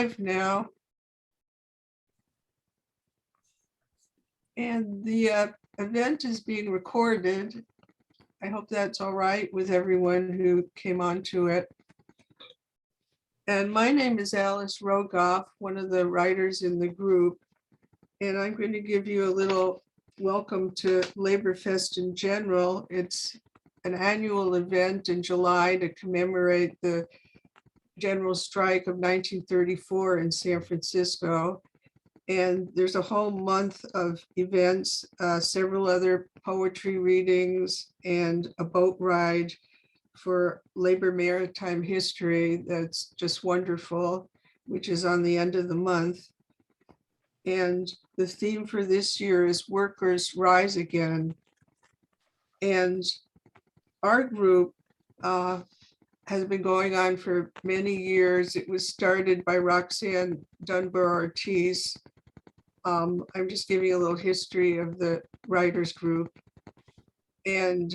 Now, and the event is being recorded. I hope that's all right with everyone who came onto it. And my name is Alice Rogoff, one of the writers in the group, and I'm going to give you a little welcome to LaborFest in general. It's an annual event in July to commemorate the general strike of 1934 in San Francisco. And there's a whole month of events, several other poetry readings, and a boat ride for labor maritime history that's just wonderful, which is on the end of the month. And the theme for this year is Workers Rise Again. And our group has been going on for many years. It was started by Roxanne Dunbar Ortiz. I'm just giving a little history of the writers group. And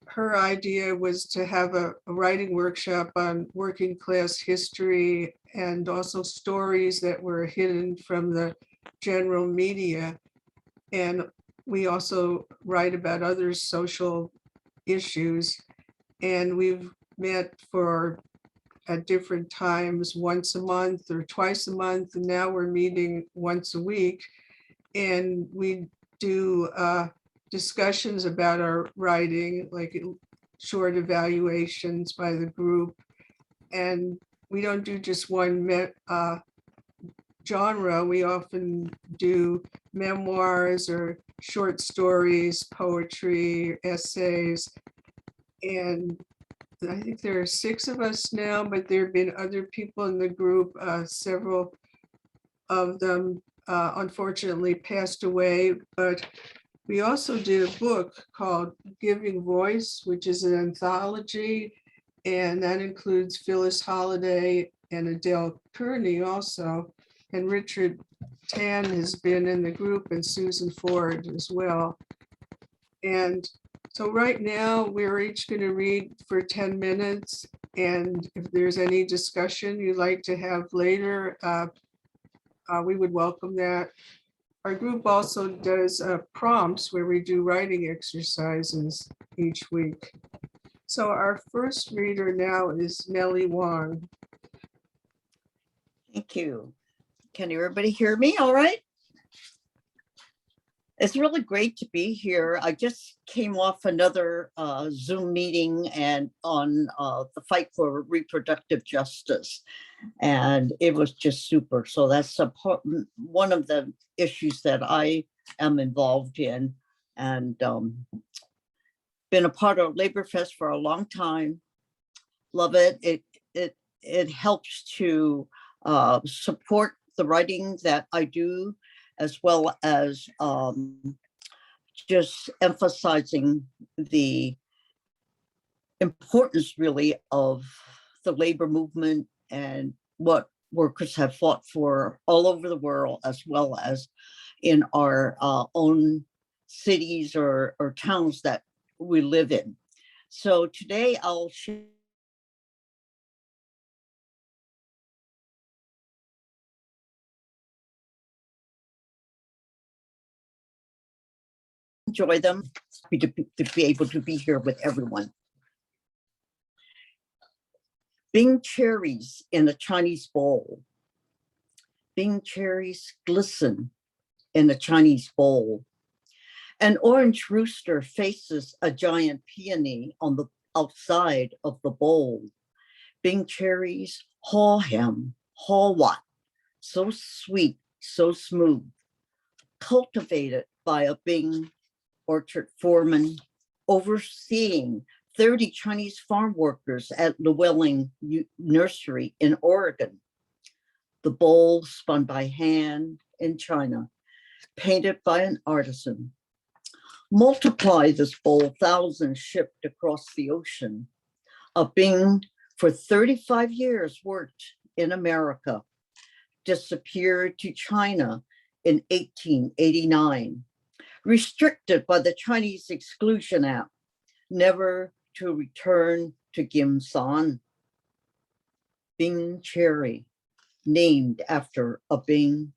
her idea was to have a writing workshop on working class history and also stories that were hidden from the general media. And we also write about other social issues. And we've met at different times, once a month or twice a month, and now we're meeting once a week. And we do discussions about our writing, like short evaluations by the group. And we don't do just one genre. We often do memoirs or short stories, poetry, essays. And I think there are 6 of us now, but there have been other people in the group. Several of them unfortunately passed away, but we also did a book called Giving Voice, which is an anthology, and that includes Phyllis Holliday and Adele Kearney also, and Richard Tan has been in the group, and Susan Ford as well. And so right now, we're each going to read for 10 minutes. And if there's any discussion you'd like to have later, we would welcome that. Our group also does prompts where we do writing exercises each week. So our first reader now is Nellie Wong. Thank you. Can everybody hear me all right? It's really great to be here. I just came off another Zoom meeting and on the fight for reproductive justice, and it was just super. So that's one of the issues that I am involved in, and been a part of LaborFest for a long time. Love it. It helps to support the writing that I do, as well as just emphasizing the importance really of the labor movement and what workers have fought for all over the world, as well as in our own cities or towns that we live in. So today I'll share enjoy them, to be able to be here with everyone. Bing cherries in a Chinese bowl. Bing cherries glisten in a Chinese bowl. An orange rooster faces a giant peony on the outside of the bowl. Bing cherries, haw ham, haw wat, so sweet, so smooth, cultivated by a Bing orchard foreman overseeing 30 Chinese farm workers at Llewellyn Nursery in Oregon. The bowl spun by hand in China, painted by an artisan. Multiply this bowl, thousands shipped across the ocean. A Bing for 35 years worked in America, disappeared to China in 1889. Restricted by the Chinese Exclusion Act, never to return to Gimsan. Bing cherry, named after a Bing.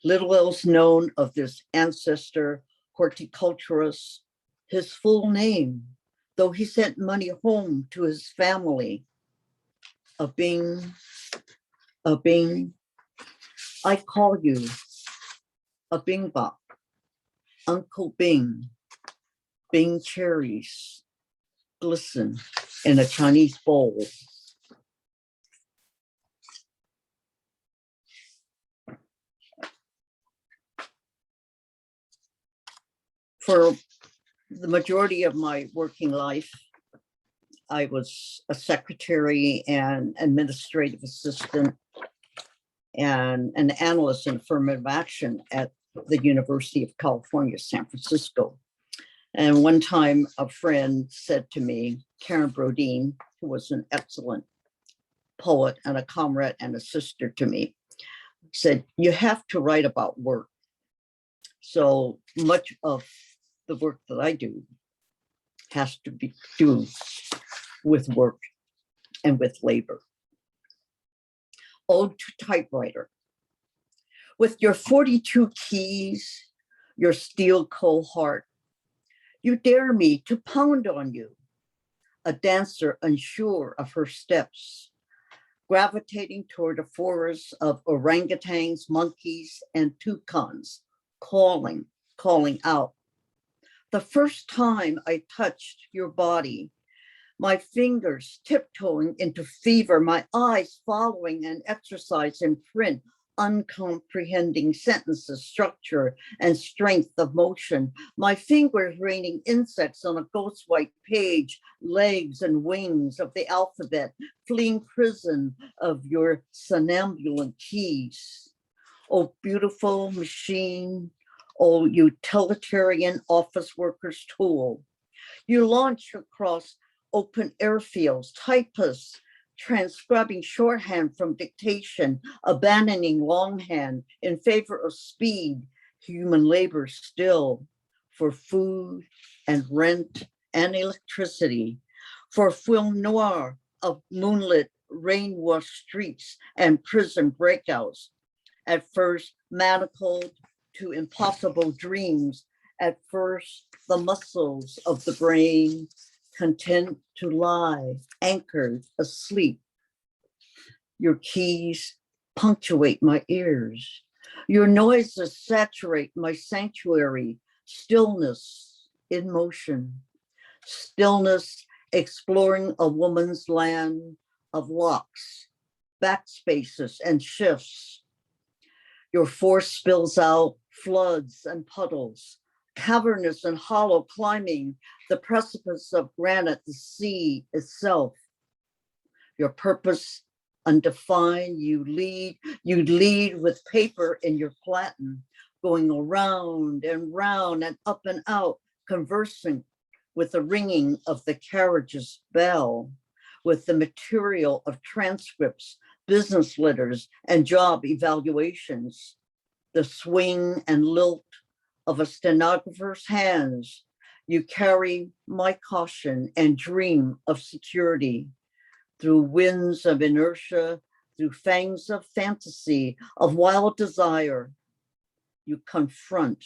Little else known of this ancestor horticulturist, his full name, though he sent money home to his family. A Bing, a Bing, I call you a Bing Bop, Uncle Bing. Bing cherries glisten in a Chinese bowl. For the majority of my working life, I was a secretary and administrative assistant and an analyst in affirmative action at the University of California, San Francisco. And one time a friend said to me, Karen Brodeen, who was an excellent poet and a comrade and a sister to me, said, you have to write about work. So much of the work that I do has to be do with work and with labor. Ode to typewriter. With your 42 keys, your steel cold heart, you dare me to pound on you, a dancer unsure of her steps, gravitating toward a forest of orangutans, monkeys, and toucans, calling out. The first time I touched your body, my fingers tiptoeing into fever, my eyes following an exercise in print, uncomprehending sentences, structure, and strength of motion, my fingers raining insects on a ghost white page, legs and wings of the alphabet, fleeing prison of your somnambulant keys. Oh, beautiful machine, oh, utilitarian office worker's tool. You launch across open airfields, typists transcribing shorthand from dictation, abandoning longhand in favor of speed, human labor still, for food and rent and electricity, for film noir of moonlit rain-washed streets and prison breakouts, at first manacled to impossible dreams, at first the muscles of the brain content to lie, anchored, asleep. Your keys punctuate my ears. Your noises saturate my sanctuary, stillness in motion, stillness exploring a woman's land of locks, backspaces, and shifts. Your force spills out floods and puddles, cavernous and hollow, climbing the precipice of granite, the sea itself. Your purpose undefined, you lead with paper in your platen, going around and round and up and out, conversing with the ringing of the carriage's bell, with the material of transcripts, business letters, and job evaluations, the swing and lilt of a stenographer's hands. You carry my caution and dream of security through winds of inertia, through fangs of fantasy, of wild desire. You confront,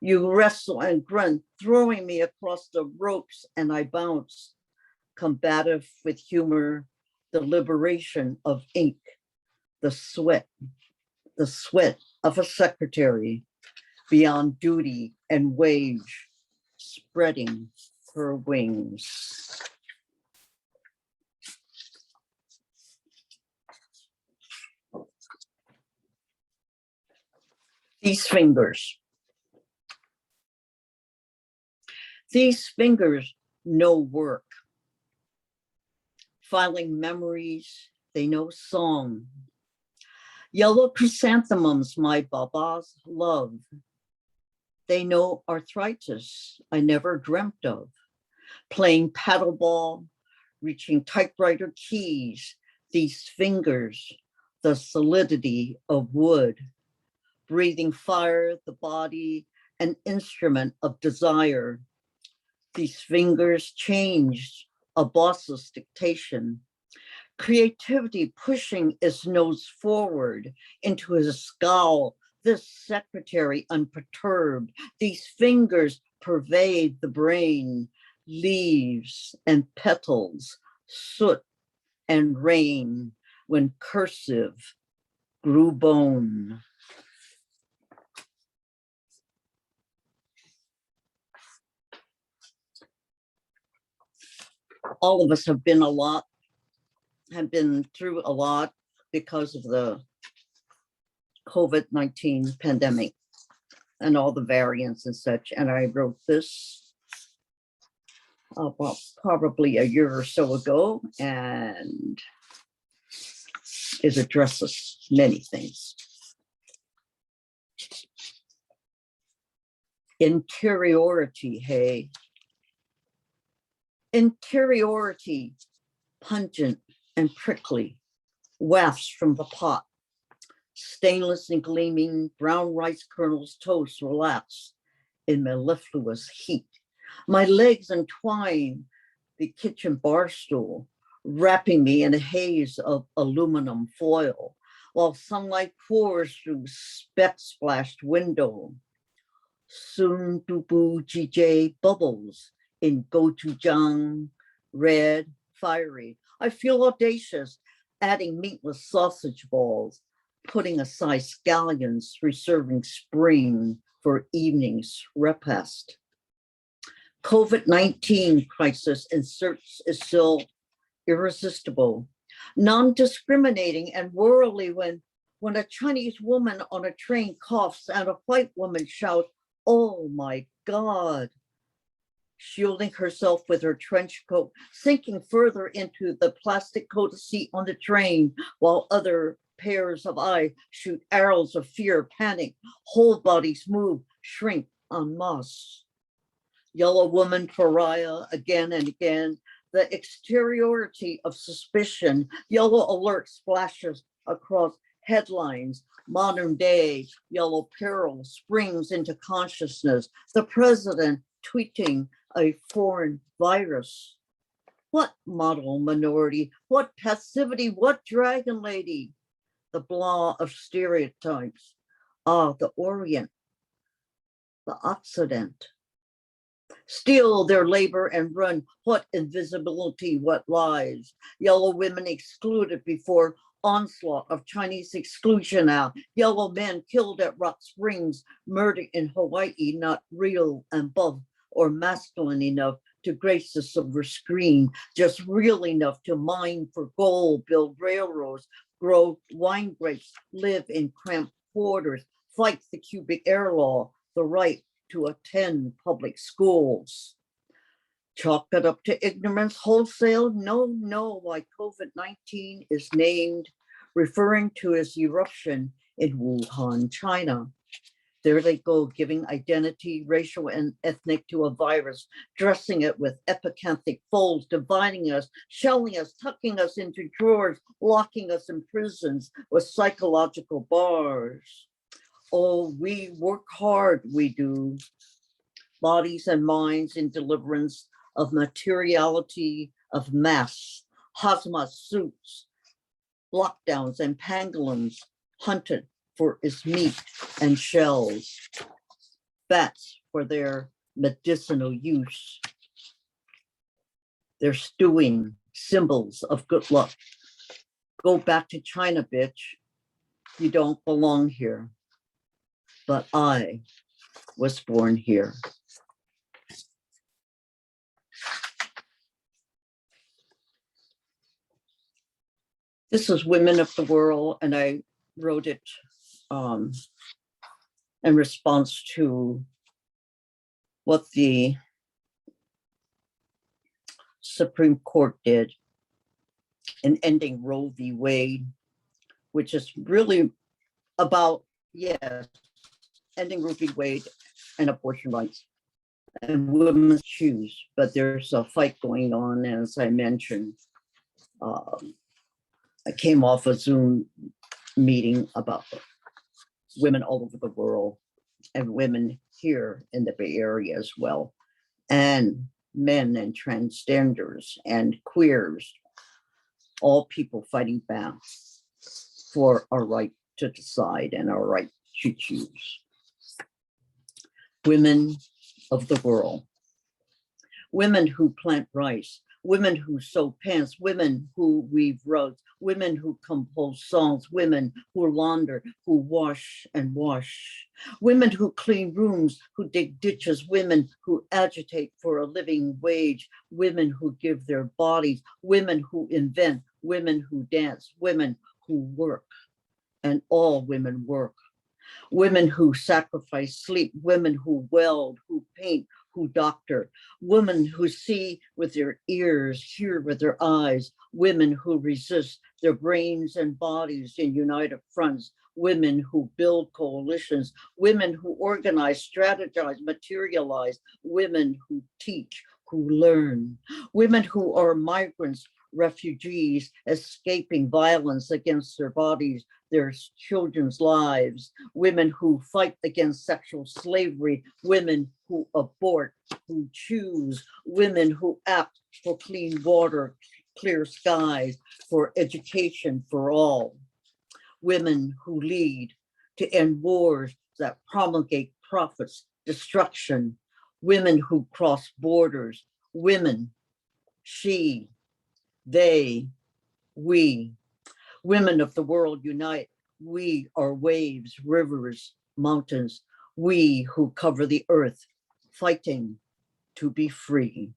you wrestle and grunt, throwing me across the ropes, and I bounce, combative with humor, the liberation of ink, the sweat of a secretary, beyond duty and wage, spreading her wings. These fingers know work. Filing memories, they know song. Yellow chrysanthemums, my baba's love. They know arthritis I never dreamt of. Playing paddleball, reaching typewriter keys, these fingers, the solidity of wood. Breathing fire, the body, an instrument of desire. These fingers changed a boss's dictation, Creativity pushing its nose forward into his scowl. This secretary unperturbed. These fingers pervade the brain. Leaves and petals, soot and rain, when cursive grew bone. All of us have been through a lot because of the COVID-19 pandemic and all the variants and such. And I wrote this well, probably a year or so ago, and it addresses many things. Interiority, hey. Interiority, pungent and prickly, wafts from the pot. Stainless and gleaming, brown rice kernels toast relax in mellifluous heat. My legs entwine the kitchen bar stool, wrapping me in a haze of aluminum foil, while sunlight pours through speck-splashed window. Soon dubu jj bubbles in gochujang, red, fiery. I feel audacious, adding meatless sausage balls, putting aside scallions, reserving spring for evening's repast. COVID-19 crisis inserts is still irresistible, non-discriminating and worldly when a Chinese woman on a train coughs and a white woman shouts, "Oh my God," shielding herself with her trench coat, sinking further into the plastic coated seat on the train, while other pairs of eyes shoot arrows of fear, panic, whole bodies move, shrink en masse. Yellow woman pariah again and again, the exteriority of suspicion, yellow alert splashes across headlines, modern day yellow peril springs into consciousness, the president tweeting a foreign virus. What model minority, what passivity, what dragon lady? The blah of stereotypes. Ah, the Orient, the Occident. Steal their labor and run. What invisibility, what lies. Yellow women excluded before onslaught of Chinese exclusion now. Yellow men killed at Rock Springs, murder in Hawaii, not real and buff or masculine enough to grace the silver screen, just real enough to mine for gold, build railroads, grow wine grapes, live in cramped quarters, fight the cubic air law, the right to attend public schools. Chalk it up to ignorance wholesale? No, why COVID-19 is named, referring to its eruption in Wuhan, China. There they go, giving identity, racial and ethnic to a virus, dressing it with epicanthic folds, dividing us, shelling us, tucking us into drawers, locking us in prisons with psychological bars. Oh, we work hard, we do. Bodies and minds in deliverance of materiality of mass, hazmat suits, lockdowns and pangolins hunted for its meat and shells, bats for their medicinal use. They're stewing symbols of good luck. Go back to China, bitch. You don't belong here. But I was born here. This is Women of the World, and I wrote it in response to what the Supreme Court did in ending Roe v. Wade, which is really about, yes, ending Roe v. Wade and abortion rights and women's choose, but there's a fight going on, as I mentioned. I came off a Zoom meeting about women all over the world and women here in the Bay Area as well, and men and transgenders and queers. all people fighting back for our right to decide and our right to choose. Women of the world, women who plant rice, women who sew pants, women who weave rugs, women who compose songs, women who launder, who wash and wash, women who clean rooms, who dig ditches, women who agitate for a living wage, women who give their bodies, women who invent, women who dance, women who work, and all women work. Women who sacrifice sleep, women who weld, who paint, who doctor, women who see with their ears, hear with their eyes, women who resist their brains and bodies in united fronts, women who build coalitions, women who organize, strategize, materialize, women who teach, who learn, women who are migrants, refugees, escaping violence against their bodies, their children's lives, women who fight against sexual slavery, women who abort, who choose, women who act for clean water, clear skies, for education for all, women who lead to end wars that promulgate profits, destruction, women who cross borders, women, she, they, we, women of the world unite. We are waves, rivers, mountains, we who cover the earth, fighting to be free.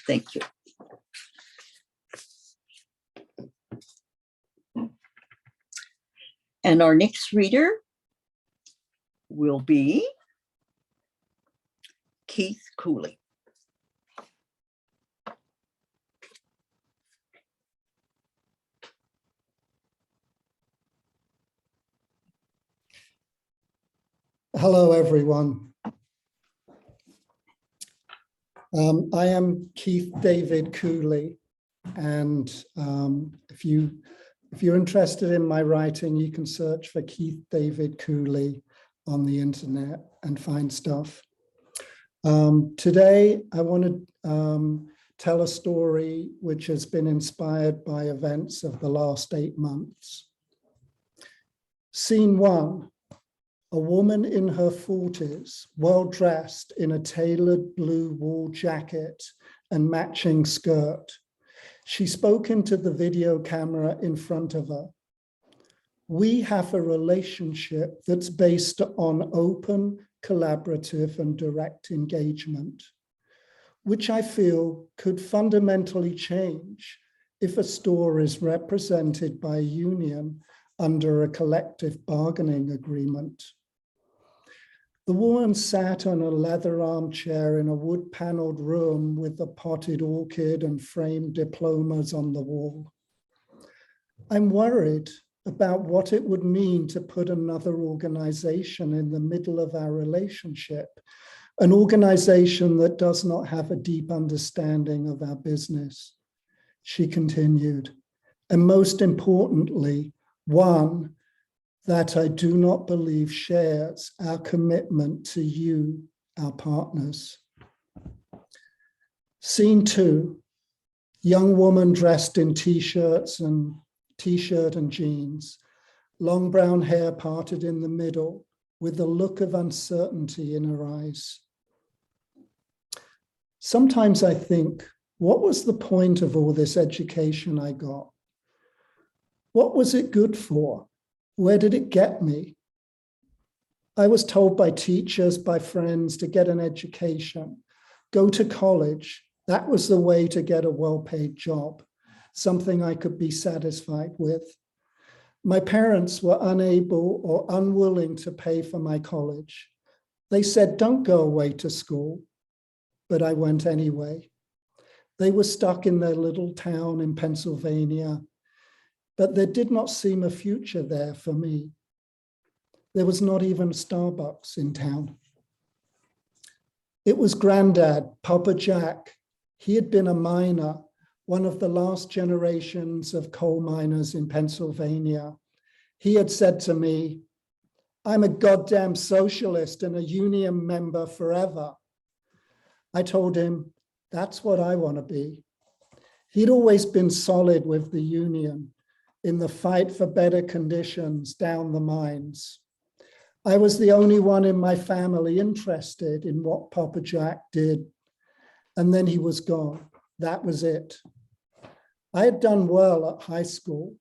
Thank you. And our next reader will be Keith Cooley. Hello, everyone. I am Keith David Cooley, and if you're interested in my writing, you can search for Keith David Cooley on the internet and find stuff. Today, I want to tell a story which has been inspired by events of the last 8 months. Scene 1. A woman in her 40s, well-dressed in a tailored blue wool jacket and matching skirt. She spoke into the video camera in front of her. We have a relationship that's based on open, collaborative, and direct engagement, which I feel could fundamentally change if a store is represented by a union under a collective bargaining agreement. The woman sat on a leather armchair in a wood-paneled room with a potted orchid and framed diplomas on the wall. I'm worried about what it would mean to put another organization in the middle of our relationship, an organization that does not have a deep understanding of our business. She continued, and most importantly, one that I do not believe shares our commitment to you, our partners. Scene 2, young woman dressed in t-shirt and jeans, long brown hair parted in the middle with a look of uncertainty in her eyes. Sometimes I think, what was the point of all this education I got? What was it good for? Where did it get me? I was told by teachers, by friends to get an education, go to college. That was the way to get a well-paid job, something I could be satisfied with. My parents were unable or unwilling to pay for my college. They said, don't go away to school, but I went anyway. They were stuck in their little town in Pennsylvania, but there did not seem a future there for me. There was not even Starbucks in town. It was Granddad, Papa Jack. He had been a miner, one of the last generations of coal miners in Pennsylvania. He had said to me, I'm a goddamn socialist and a union member forever. I told him, that's what I want to be. He'd always been solid with the union in the fight for better conditions down the mines. I was the only one in my family interested in what Papa Jack did. And then he was gone. That was it. I had done well at high school.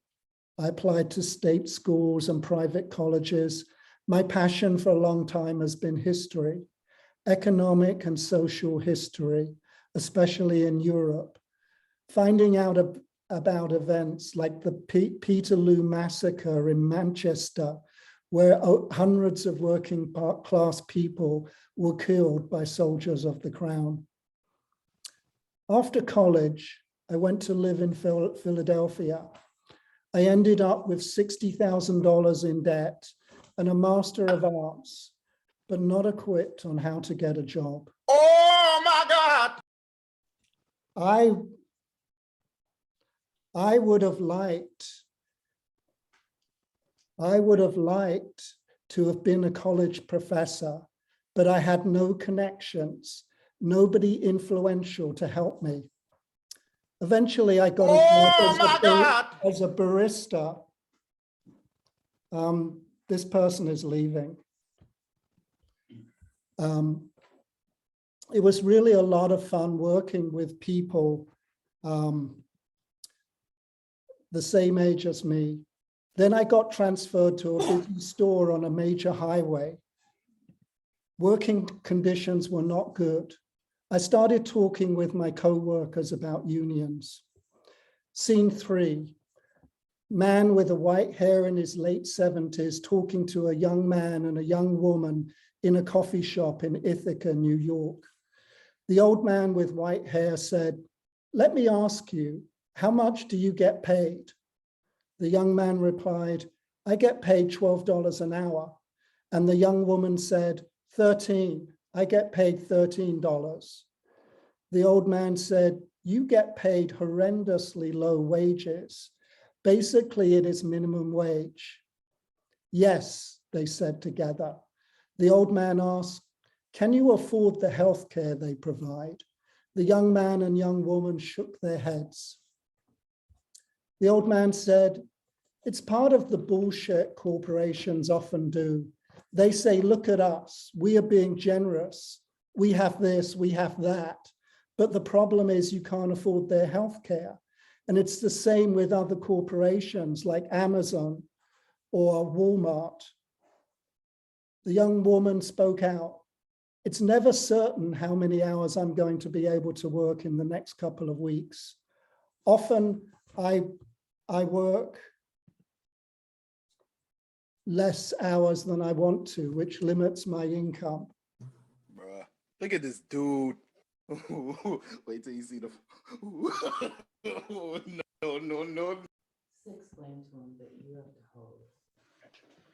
I applied to state schools and private colleges. My passion for a long time has been history, economic and social history, especially in Europe. Finding out about events like the Peterloo massacre in Manchester, where hundreds of working class people were killed by soldiers of the Crown. After college, I went to live in Philadelphia. I ended up with $60,000 in debt and a Master of Arts, but not equipped on how to get a job. Oh my God! I would have liked to have been a college professor, but I had no connections, nobody influential to help me. Eventually, I got a job as a barista. This person is leaving. It was really a lot of fun working with people the same age as me. Then I got transferred to a busy store on a major highway. Working conditions were not good. I started talking with my co-workers about unions. Scene 3, man with a white hair in his late 70s talking to a young man and a young woman in a coffee shop in Ithaca, New York. The old man with white hair said, "Let me ask you, how much do you get paid?" The young man replied, "I get paid $12 an hour." And the young woman said, 13, I get paid $13. The old man said, "You get paid horrendously low wages. Basically, it is minimum wage." "Yes," they said together. The old man asked, "Can you afford the health care they provide?" The young man and young woman shook their heads. The old man said, "It's part of the bullshit corporations often do. They say, look at us, we are being generous. We have this, we have that. But the problem is you can't afford their healthcare. And it's the same with other corporations like Amazon or Walmart." The young woman spoke out. "It's never certain how many hours I'm going to be able to work in the next couple of weeks. Often I work less hours than I want to, which limits my income." Bruh, look at this dude. Wait till you see the. No. Explain to him that you have to hold.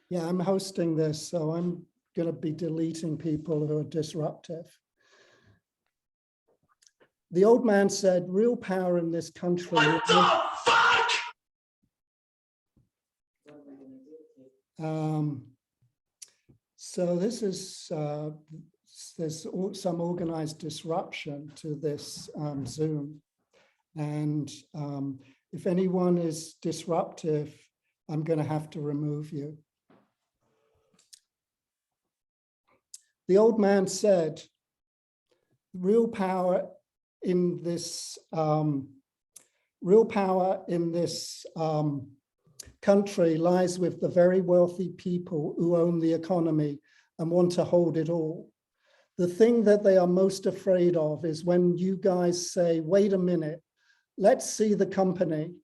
Yeah, I'm hosting this, so I'm going to be deleting people who are disruptive. The old man said, "Real power in this country." What the fuck? So this is, there's some organized disruption to this Zoom. And if anyone is disruptive, I'm going to have to remove you. The old man said, real power in this country lies with the very wealthy people who own the economy and want to hold it all. The thing that they are most afraid of is when you guys say, wait a minute, let's see the company.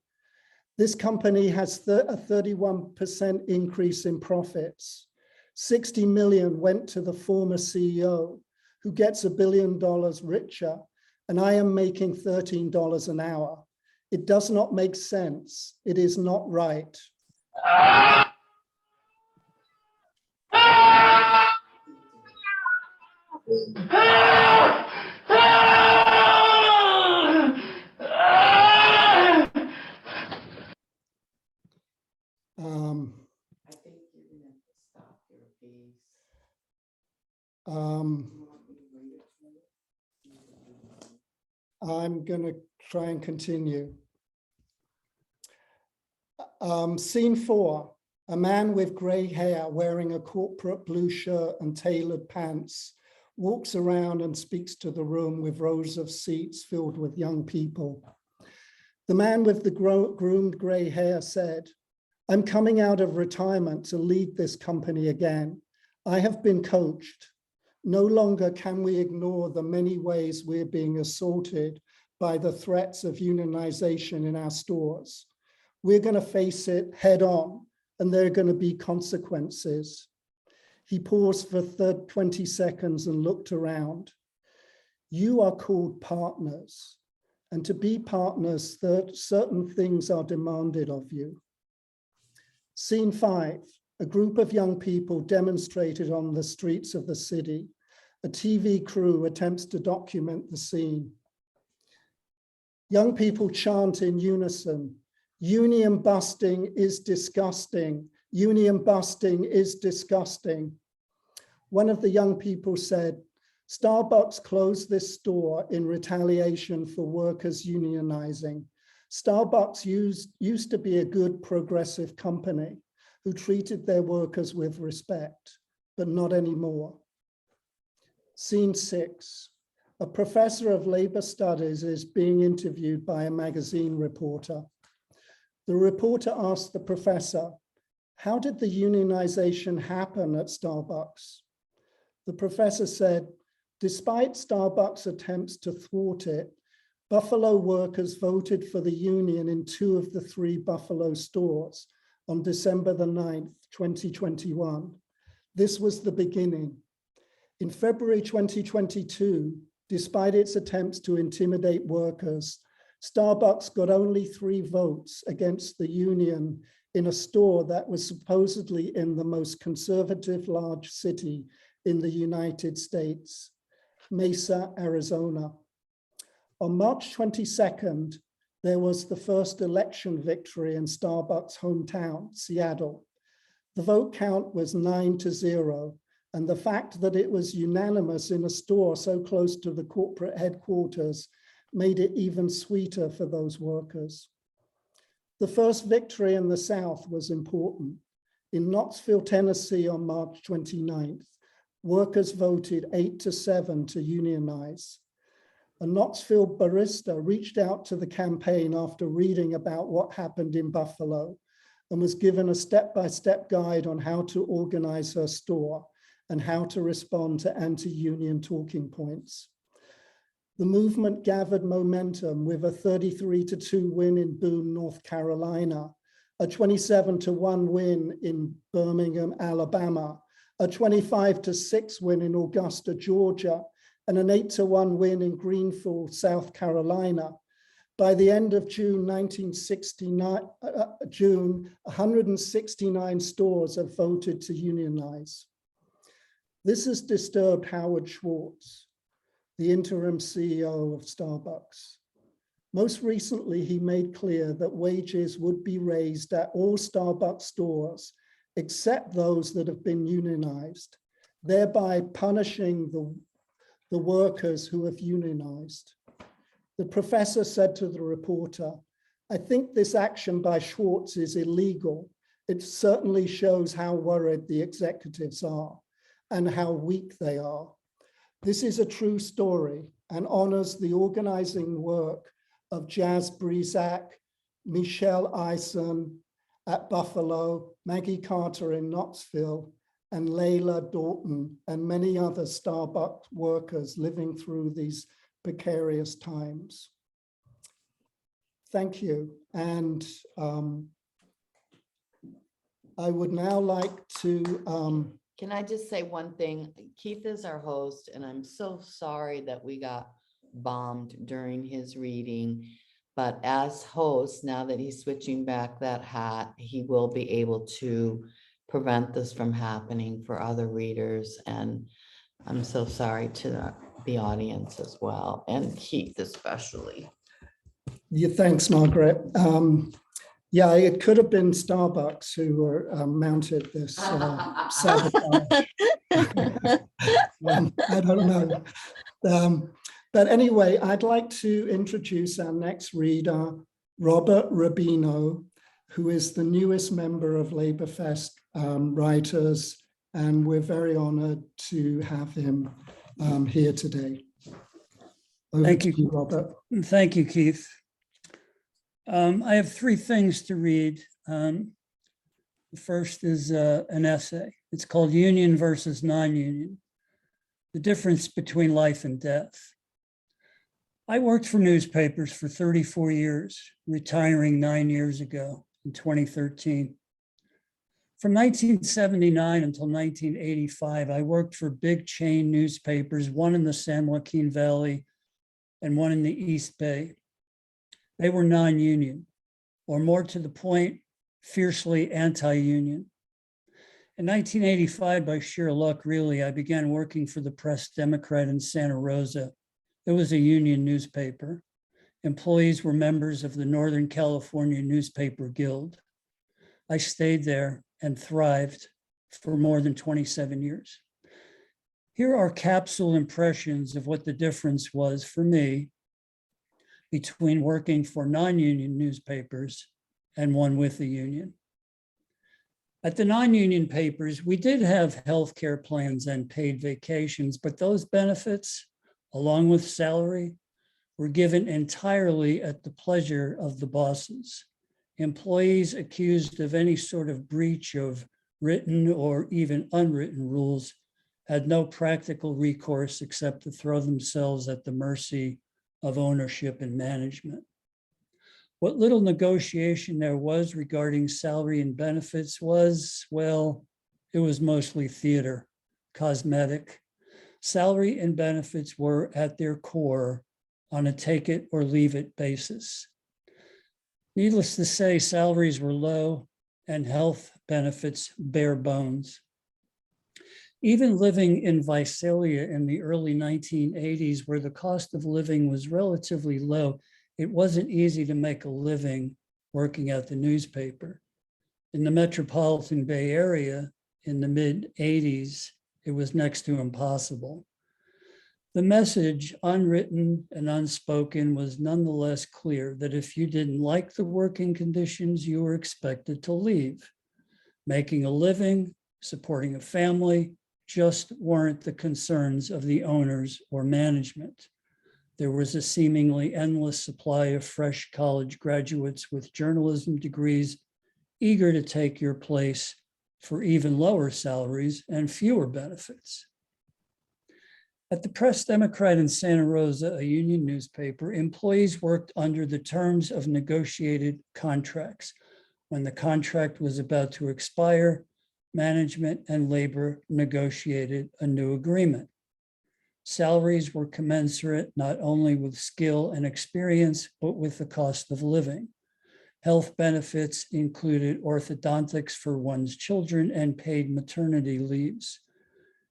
This company has a 31% increase in profits. 60 million went to the former CEO who gets $1 billion richer, and I am making $13 an hour. It does not make sense. It is not right. I think you're gonna have to stop your piece. Um, You want me to read it for you? I'm going to try and continue. Scene 4, a man with gray hair wearing a corporate blue shirt and tailored pants walks around and speaks to the room with rows of seats filled with young people. The man with the groomed gray hair said, "I'm coming out of retirement to lead this company again. I have been coached. No longer can we ignore the many ways we're being assaulted by the threats of unionization in our stores. We're going to face it head on, and there are going to be consequences." He paused for 20 seconds and looked around. "You are called partners, and to be partners, certain things are demanded of you." Scene 5, a group of young people demonstrated on the streets of the city. A TV crew attempts to document the scene. Young people chant in unison, "Union busting is disgusting. Union busting is disgusting." One of the young people said, "Starbucks closed this store in retaliation for workers unionizing. Starbucks used to be a good progressive company who treated their workers with respect, but not anymore." Scene 6, a professor of labor studies is being interviewed by a magazine reporter. The reporter asked the professor, "How did the unionization happen at Starbucks?" The professor said, "Despite Starbucks' attempts to thwart it, Buffalo workers voted for the union in 2 of the 3 Buffalo stores on December the 9th, 2021. This was the beginning. In February 2022, despite its attempts to intimidate workers, Starbucks got only 3 votes against the union in a store that was supposedly in the most conservative large city in the United States, Mesa, Arizona. On March 22nd, there was the first election victory in Starbucks' hometown, Seattle. The vote count was 9-0, and the fact that it was unanimous in a store so close to the corporate headquarters made it even sweeter for those workers. The first victory in the South was important. In Knoxville, Tennessee on March 29th, workers voted 8-7 to unionize. A Knoxville barista reached out to the campaign after reading about what happened in Buffalo and was given a step-by-step guide on how to organize her store and how to respond to anti-union talking points. The movement gathered momentum with a 33-2 win in Boone, North Carolina, a 27-1 win in Birmingham, Alabama, a 25-6 win in Augusta, Georgia, and an 8-1 win in Greenville, South Carolina. By the end of June 169 stores have voted to unionize. This has disturbed Howard Schwartz, the interim CEO of Starbucks. Most recently, he made clear that wages would be raised at all Starbucks stores, except those that have been unionized, thereby punishing the workers who have unionized. The professor said to the reporter, "I think this action by Schwartz is illegal. It certainly shows how worried the executives are and how weak they are. This is a true story and honors the organizing work of Jazz Breezak, Michelle Eisen at Buffalo, Maggie Carter in Knoxville, and Layla Dalton, and many other Starbucks workers living through these precarious times." Thank you. And I would now like to, Can I just say one thing? Keith is our host, and I'm so sorry that we got bombed during his reading. But as host, now that he's switching back that hat, he will be able to prevent this from happening for other readers. And I'm so sorry to the audience as well, and Keith especially. yeah, thanks, Margaret. Yeah, it could have been Starbucks who were mounted this sabotage. I don't know. But anyway, I'd like to introduce our next reader, Robert Rubino, who is the newest member of LaborFest writers, and we're very honored to have him here today. Over Thank to you. you, Robert. Thank you, Keith. I have three things to read. The first is an essay. It's called Union versus Non-Union, the difference between life and death. I worked for newspapers for 34 years, retiring 9 years ago in 2013. From 1979 until 1985, I worked for big chain newspapers, one in the San Joaquin Valley and one in the East Bay. They were non-union, or more to the point, fiercely anti-union. In 1985, by sheer luck, really, I began working for the Press Democrat in Santa Rosa. It was a union newspaper. Employees were members of the Northern California Newspaper Guild. I stayed there and thrived for more than 27 years. Here are capsule impressions of what the difference was for me between working for non-union newspapers and one with a union. At the non-union papers, we did have healthcare plans and paid vacations, but those benefits, along with salary, were given entirely at the pleasure of the bosses. Employees accused of any sort of breach of written or even unwritten rules had no practical recourse except to throw themselves at the mercy of ownership and management. What little negotiation there was regarding salary and benefits was, well, it was mostly theater, cosmetic. Salary and benefits were at their core on a take it or leave it basis. Needless to say, salaries were low and health benefits bare bones. Even living in Visalia in the early 1980s, where the cost of living was relatively low, it wasn't easy to make a living working at the newspaper. In the metropolitan Bay Area in the mid-80s, it was next to impossible. The message, unwritten and unspoken, was nonetheless clear that if you didn't like the working conditions, you were expected to leave. Making a living, supporting a family, just weren't the concerns of the owners or management. There was a seemingly endless supply of fresh college graduates with journalism degrees eager to take your place for even lower salaries and fewer benefits. At the Press Democrat in Santa Rosa, a union newspaper, employees worked under the terms of negotiated contracts. When the contract was about to expire, management and labor negotiated a new agreement. Salaries were commensurate not only with skill and experience, but with the cost of living. Health benefits included orthodontics for one's children and paid maternity leaves.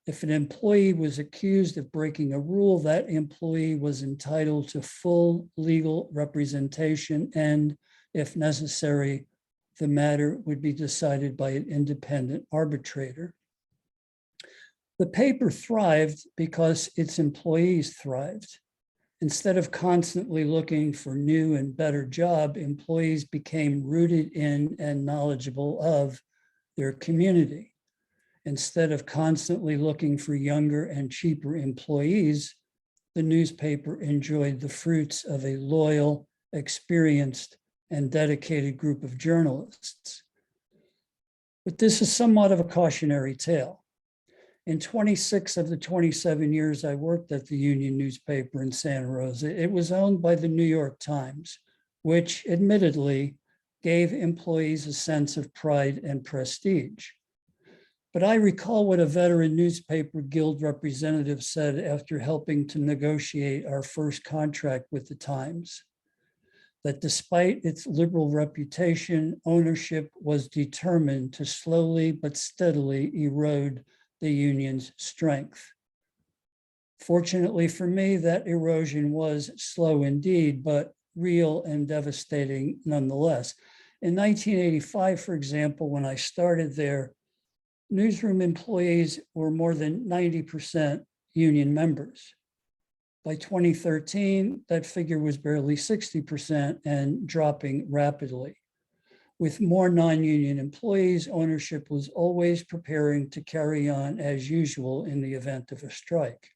If an employee was accused of breaking a rule, that employee was entitled to full legal representation and, if necessary, the matter would be decided by an independent arbitrator. The paper thrived because its employees thrived. Instead of constantly looking for new and better job, employees became rooted in and knowledgeable of their community. Instead of constantly looking for younger and cheaper employees, the newspaper enjoyed the fruits of a loyal, experienced, and dedicated group of journalists. But this is somewhat of a cautionary tale. In 26 of the 27 years I worked at the union newspaper in Santa Rosa, it was owned by the New York Times, which admittedly gave employees a sense of pride and prestige. But I recall what a veteran newspaper guild representative said after helping to negotiate our first contract with the Times, that despite its liberal reputation, ownership was determined to slowly but steadily erode the union's strength. Fortunately for me, that erosion was slow indeed, but real and devastating nonetheless. In 1985, for example, when I started there, newsroom employees were more than 90% union members. By 2013, that figure was barely 60% and dropping rapidly. With more non-union employees, ownership was always preparing to carry on as usual in the event of a strike.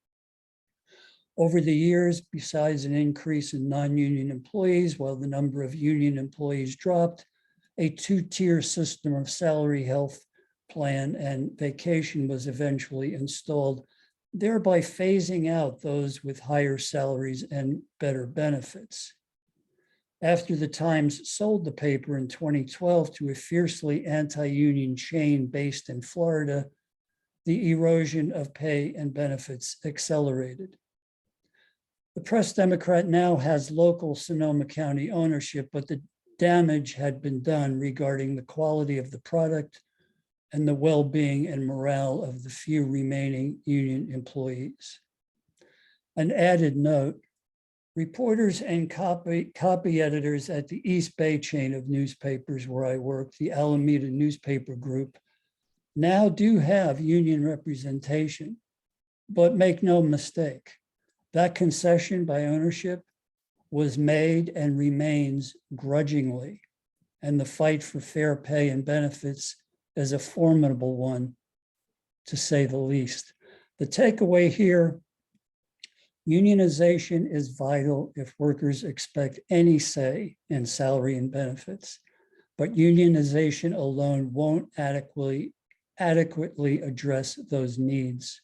Over the years, besides an increase in non-union employees, while the number of union employees dropped, a two-tier system of salary, health plan, and vacation was eventually installed, thereby phasing out those with higher salaries and better benefits. After the Times sold the paper in 2012 to a fiercely anti-union chain based in Florida, the erosion of pay and benefits accelerated. The Press-Democrat now has local Sonoma County ownership, but the damage had been done regarding the quality of the product and the well-being and morale of the few remaining union employees. An added note, reporters and copy editors at the East Bay chain of newspapers where I work, the Alameda Newspaper Group, now do have union representation, but make no mistake, that concession by ownership was made and remains grudgingly, and the fight for fair pay and benefits is a formidable one, to say the least. The takeaway here, unionization is vital if workers expect any say in salary and benefits, but unionization alone won't adequately address those needs.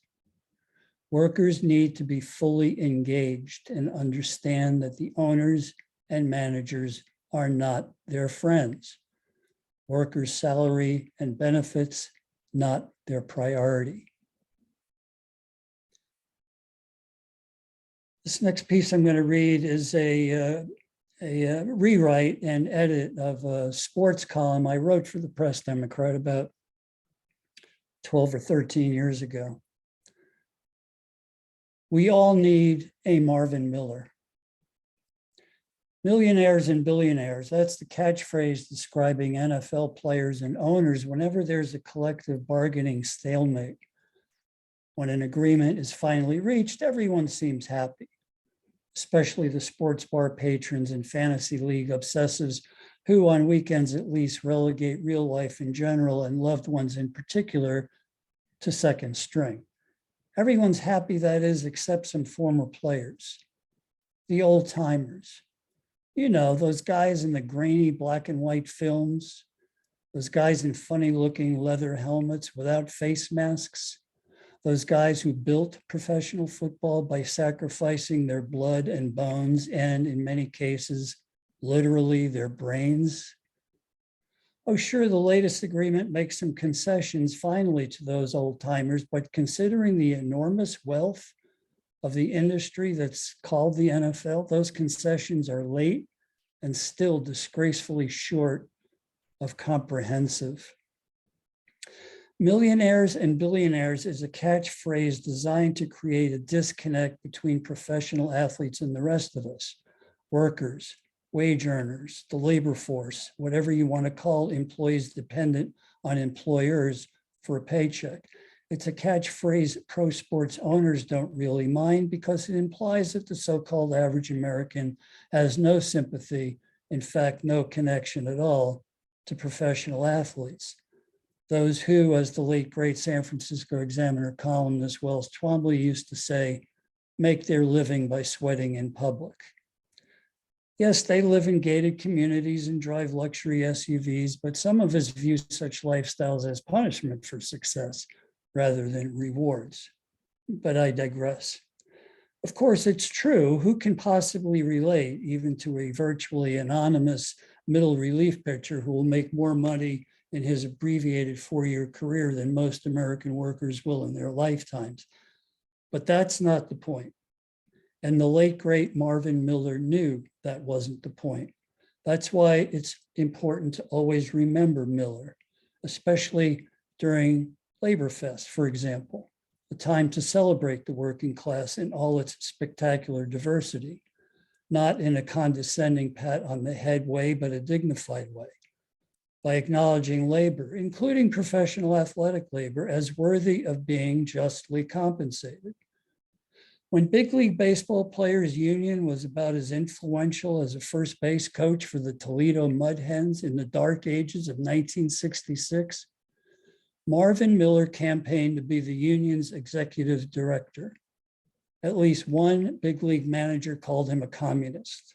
Workers need to be fully engaged and understand that the owners and managers are not their friends. Workers' salary and benefits, not their priority. This next piece I'm going to read is a rewrite and edit of a sports column I wrote for the Press-Democrat about 12 or 13 years ago. We all need a Marvin Miller. Millionaires and billionaires, that's the catchphrase describing NFL players and owners whenever there's a collective bargaining stalemate. When an agreement is finally reached, everyone seems happy, especially the sports bar patrons and fantasy league obsessives who on weekends at least relegate real life in general and loved ones in particular to second string. Everyone's happy, that is, except some former players, the old timers. You know, those guys in the grainy black and white films, those guys in funny looking leather helmets without face masks, those guys who built professional football by sacrificing their blood and bones and, in many cases, literally their brains. Oh, sure, the latest agreement makes some concessions finally to those old timers, but considering the enormous wealth of the industry that's called the NFL, those concessions are late and still disgracefully short of comprehensive. Millionaires and billionaires is a catchphrase designed to create a disconnect between professional athletes and the rest of us, workers, wage earners, the labor force, whatever you want to call employees dependent on employers for a paycheck. It's a catchphrase pro sports owners don't really mind because it implies that the so-called average American has no sympathy, in fact, no connection at all to professional athletes. Those who, as the late great San Francisco Examiner columnist Wells Twombly used to say, make their living by sweating in public. Yes, they live in gated communities and drive luxury SUVs, but some of us view such lifestyles as punishment for success rather than rewards. But I digress. Of course, it's true. Who can possibly relate even to a virtually anonymous middle relief pitcher who will make more money in his abbreviated 4-year career than most American workers will in their lifetimes? But that's not the point. And the late, great Marvin Miller knew that wasn't the point. That's why it's important to always remember Miller, especially during LaborFest, for example, a time to celebrate the working class in all its spectacular diversity, not in a condescending pat on the head way, but a dignified way, by acknowledging labor, including professional athletic labor, as worthy of being justly compensated. When Big League Baseball Players Union was about as influential as a first base coach for the Toledo Mud Hens in the dark ages of 1966, Marvin Miller campaigned to be the union's executive director. At least one big league manager called him a communist.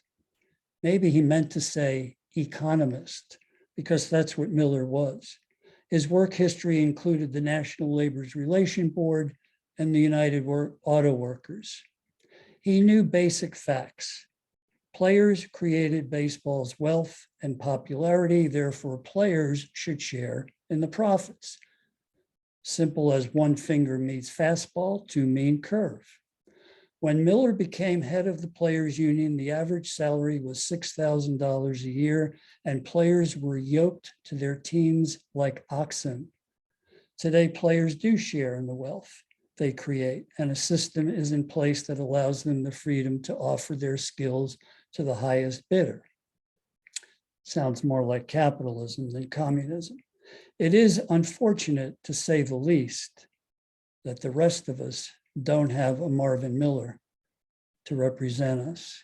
Maybe he meant to say economist, because that's what Miller was. His work history included the National Labor Relations Board and the United Auto Workers. He knew basic facts. Players created baseball's wealth and popularity, therefore players should share in the profits. Simple as one finger meets fastball, two mean curve. When Miller became head of the Players Union, the average salary was $6,000 a year, and players were yoked to their teams like oxen. Today, players do share in the wealth they create, and a system is in place that allows them the freedom to offer their skills to the highest bidder. Sounds more like capitalism than communism. It is unfortunate, to say the least, that the rest of us don't have a Marvin Miller to represent us.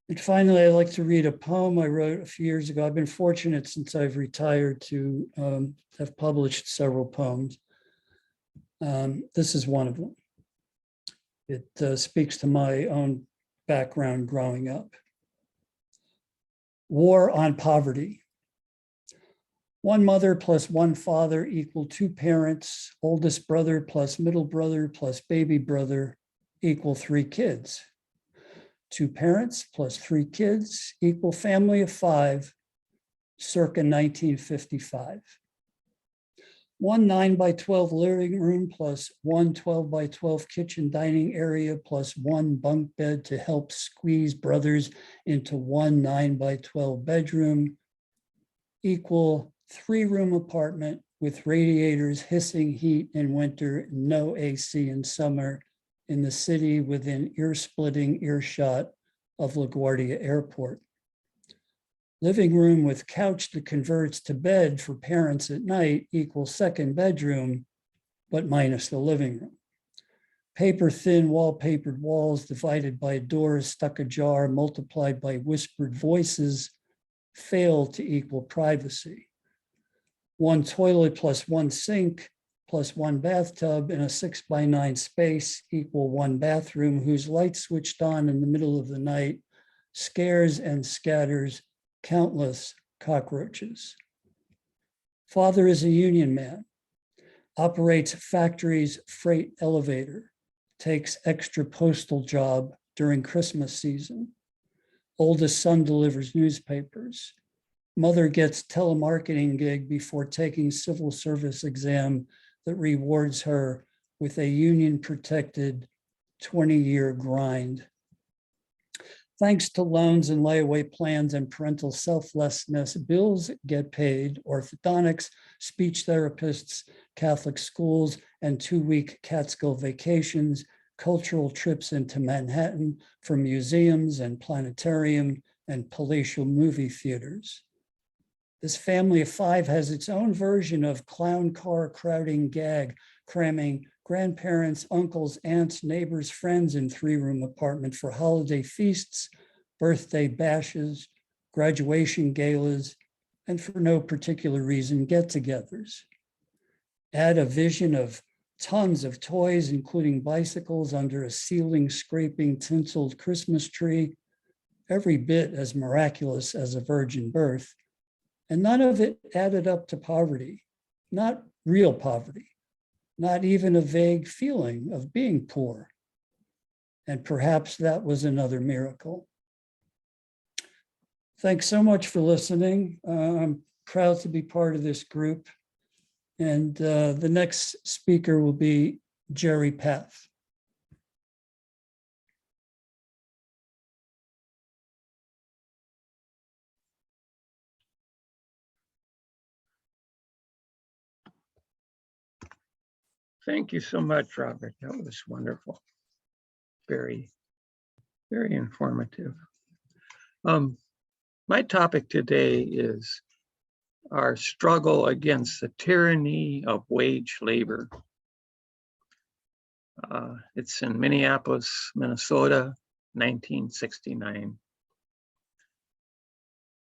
And finally, I'd like to read a poem I wrote a few years ago. I've been fortunate since I've retired to have published several poems. This is one of them. It speaks to my own background growing up. War on Poverty. One mother plus one father equal two parents, oldest brother plus middle brother plus baby brother equal three kids. Two parents plus three kids equal family of five, circa 1955. One 9x12 living room plus one 12x12 kitchen dining area plus one bunk bed to help squeeze brothers into one 9x12 bedroom equal three-room apartment with radiators hissing heat in winter, no AC in summer, in the city within ear-splitting earshot of LaGuardia Airport. Living room with couch that converts to bed for parents at night equals second bedroom, but minus the living room. Paper-thin wallpapered walls divided by doors stuck ajar multiplied by whispered voices fail to equal privacy. One toilet plus one sink plus one bathtub in a 6x9 space equal one bathroom whose light switched on in the middle of the night scares and scatters countless cockroaches. Father is a union man, operates factory's freight elevator, takes extra postal job during Christmas season. Oldest son delivers newspapers. Mother gets telemarketing gig before taking civil service exam that rewards her with a union protected 20-year grind. Thanks to loans and layaway plans and parental selflessness, bills get paid, orthodontics, speech therapists, Catholic schools, and 2-week Catskill vacations, cultural trips into Manhattan for museums and planetarium and palatial movie theaters. This family of five has its own version of clown car crowding gag, cramming grandparents, uncles, aunts, neighbors, friends in three-room apartment for holiday feasts, birthday bashes, graduation galas, and for no particular reason, get-togethers. Add a vision of tons of toys, including bicycles under a ceiling scraping tinseled Christmas tree, every bit as miraculous as a virgin birth. And none of it added up to poverty, not real poverty, not even a vague feeling of being poor. And perhaps that was another miracle. Thanks so much for listening. I'm proud to be part of this group. And the next speaker will be Jerry Path. Thank you so much, Robert. That was wonderful. Very, very informative. My topic today is our struggle against the tyranny of wage labor. It's in Minneapolis, Minnesota, 1969.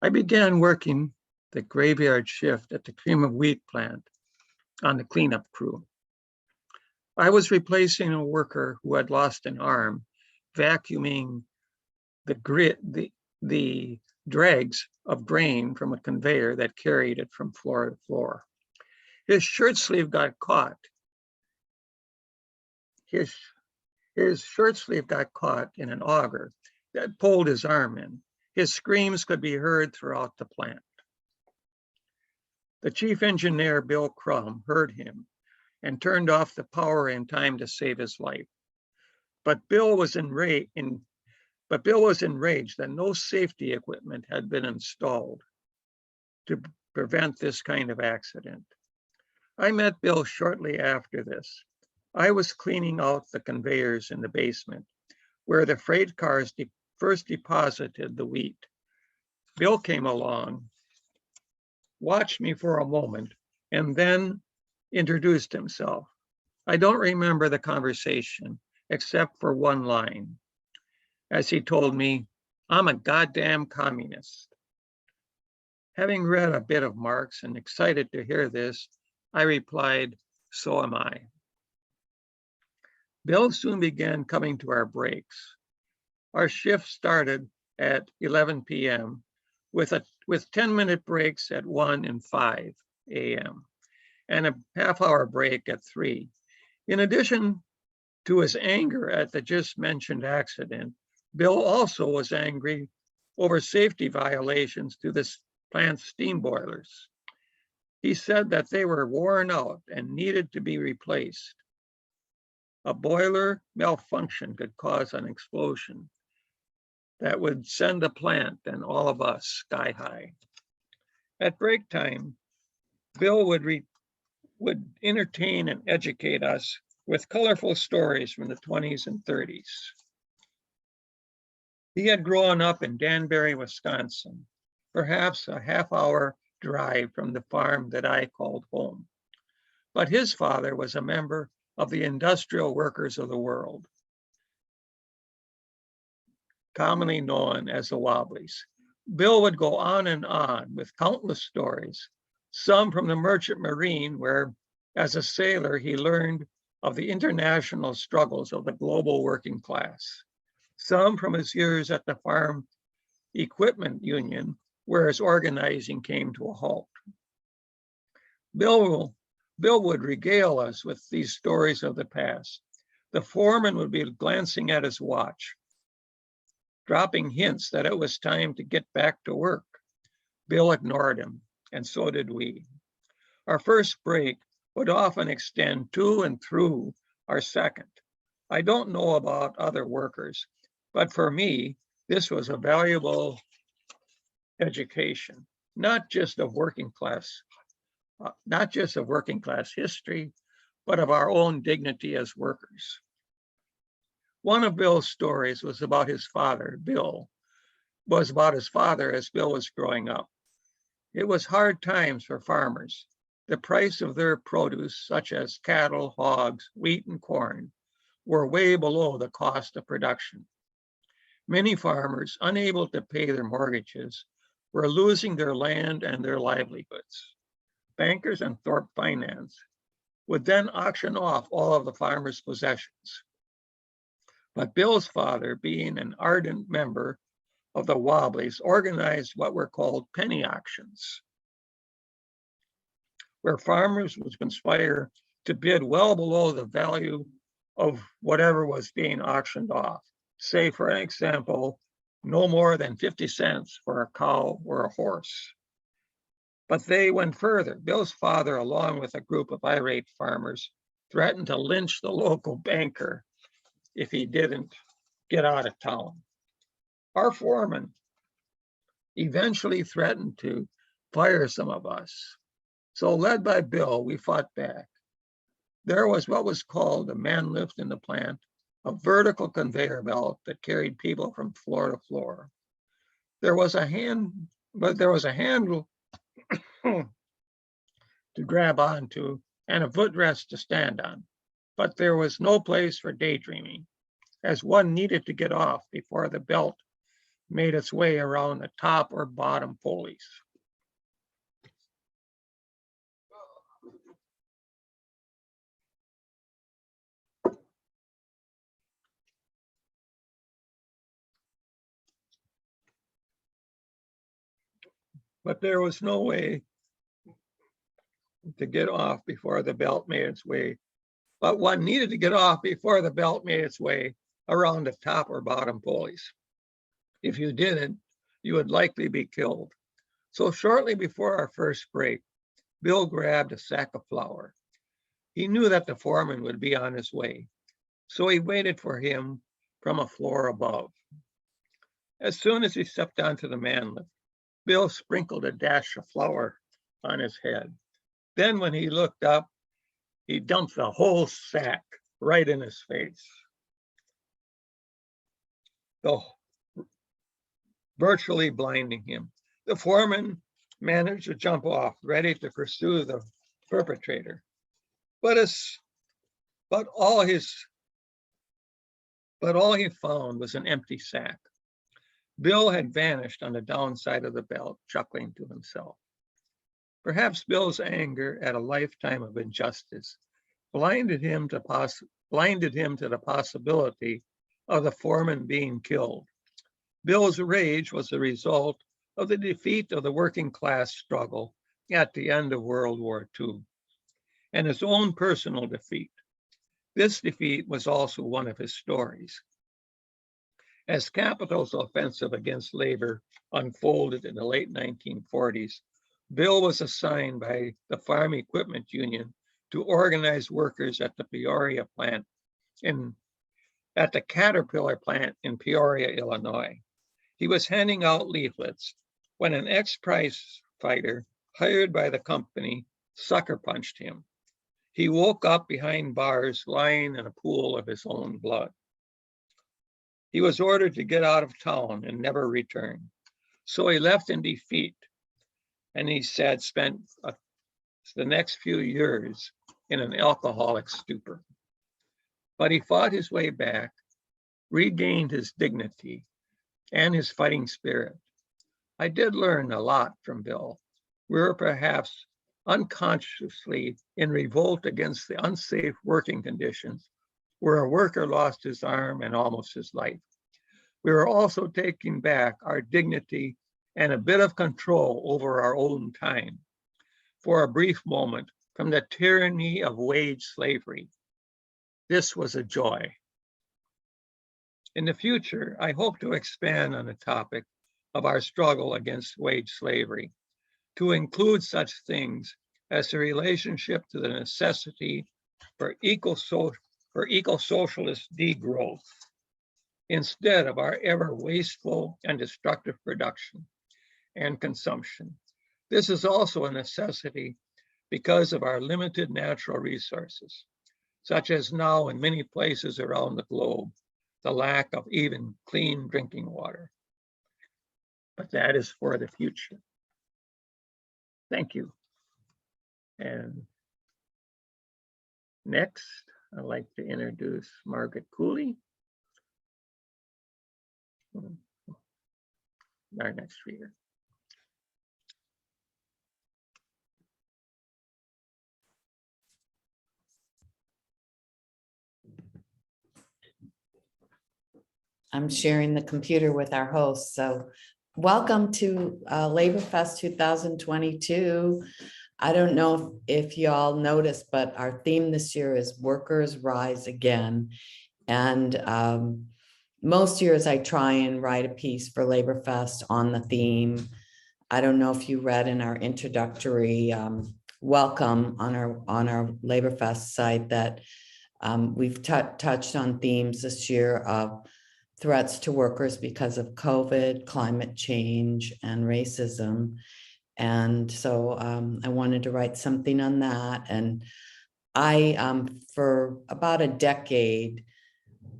I began working the graveyard shift at the cream of wheat plant on the cleanup crew. I was replacing a worker who had lost an arm, vacuuming the dregs of grain from a conveyor that carried it from floor to floor. His shirt sleeve got caught. His shirt sleeve got caught in an auger that pulled his arm in. His screams could be heard throughout the plant. The chief engineer, Bill Crum, heard him and turned off the power in time to save his life. But Bill was enraged that no safety equipment had been installed to prevent this kind of accident. I met Bill shortly after this. I was cleaning out the conveyors in the basement where the freight cars first deposited the wheat. Bill came along, watched me for a moment, and then introduced himself. I don't remember the conversation except for one line. As he told me, "I'm a goddamn communist." Having read a bit of Marx and excited to hear this, I replied, "So am I." Bill soon began coming to our breaks. Our shift started at 11 p.m. with 10-minute breaks at 1 and 5 a.m. and a half-hour break at 3. In addition to his anger at the just mentioned accident, Bill also was angry over safety violations to this plant's steam boilers. He said that they were worn out and needed to be replaced. A boiler malfunction could cause an explosion that would send the plant and all of us sky high. At break time, Bill would entertain and educate us with colorful stories from the 20s and 30s. He had grown up in Danbury, Wisconsin, perhaps a half-hour drive from the farm that I called home. But his father was a member of the Industrial Workers of the World, commonly known as the Wobblies. Bill would go on and on with countless stories, some from the Merchant Marine, where as a sailor, he learned of the international struggles of the global working class. Some from his years at the Farm Equipment Union, where his organizing came to a halt. Bill would regale us with these stories of the past. The foreman would be glancing at his watch, dropping hints that it was time to get back to work. Bill ignored him, and so did we. Our first break would often extend to and through our second. I don't know about other workers, but for me, this was a valuable education, not just of working class history, but of our own dignity as workers. One of Bill's stories was about his father as Bill was growing up. It was hard times for farmers. The price of their produce, such as cattle, hogs, wheat, and corn, were way below the cost of production. Many farmers, unable to pay their mortgages, were losing their land and their livelihoods. Bankers and Thorpe Finance would then auction off all of the farmers' possessions. But Bill's father, being an ardent member of the Wobblies, organized what were called penny auctions, where farmers would conspire to bid well below the value of whatever was being auctioned off. Say, for example, no more than 50 cents for a cow or a horse. But they went further. Bill's father, along with a group of irate farmers, threatened to lynch the local banker if he didn't get out of town. Our foreman eventually threatened to fire some of us. So led by Bill, we fought back. There was what was called a man lift in the plant, a vertical conveyor belt that carried people from floor to floor. There was a handle to grab onto and a footrest to stand on. but there was no place for daydreaming, as one needed to get off before the belt made its way around the top or bottom pulleys. But there was no way to get off before the belt made its way. But one needed to get off before the belt made its way around the top or bottom pulleys. If you didn't, you would likely be killed. So shortly before our first break, Bill grabbed a sack of flour. He knew that the foreman would be on his way, so he waited for him from a floor above. As soon as he stepped onto the man lift, Bill sprinkled a dash of flour on his head. Then when he looked up, he dumped the whole sack right in his face, virtually blinding him. The foreman managed to jump off, ready to pursue the perpetrator. But all he found was an empty sack. Bill had vanished on the downside of the belt, chuckling to himself. Perhaps Bill's anger at a lifetime of injustice blinded him to the possibility of the foreman being killed. Bill's rage was the result of the defeat of the working class struggle at the end of World War II, and his own personal defeat. This defeat was also one of his stories. As Capitol's offensive against labor unfolded in the late 1940s, Bill was assigned by the Farm Equipment Union to organize workers at the Caterpillar plant in Peoria, Illinois. He was handing out leaflets when an ex-prize fighter hired by the company sucker punched him. He woke up behind bars, lying in a pool of his own blood. He was ordered to get out of town and never return. So he left in defeat, and he said spent the next few years in an alcoholic stupor. But he fought his way back, regained his dignity and his fighting spirit. I did learn a lot from Bill. We were perhaps unconsciously in revolt against the unsafe working conditions where a worker lost his arm and almost his life. We were also taking back our dignity and a bit of control over our own time for a brief moment from the tyranny of wage slavery. This was a joy. In the future, I hope to expand on the topic of our struggle against wage slavery to include such things as the relationship to the necessity for eco-socialist degrowth instead of our ever wasteful and destructive production and consumption. This is also a necessity because of our limited natural resources, such as now in many places around the globe, the lack of even clean drinking water. But that is for the future. Thank you. And next, I'd like to introduce Margaret Cooley, our next reader. I'm sharing the computer with our host. So welcome to LaborFest 2022. I don't know if y'all noticed, but our theme this year is Workers Rise Again. And most years I try and write a piece for LaborFest on the theme. I don't know if you read in our introductory welcome on our LaborFest site that we've touched on themes this year of threats to workers because of COVID, climate change, and racism. And so I wanted to write something on that. And I, for about a decade,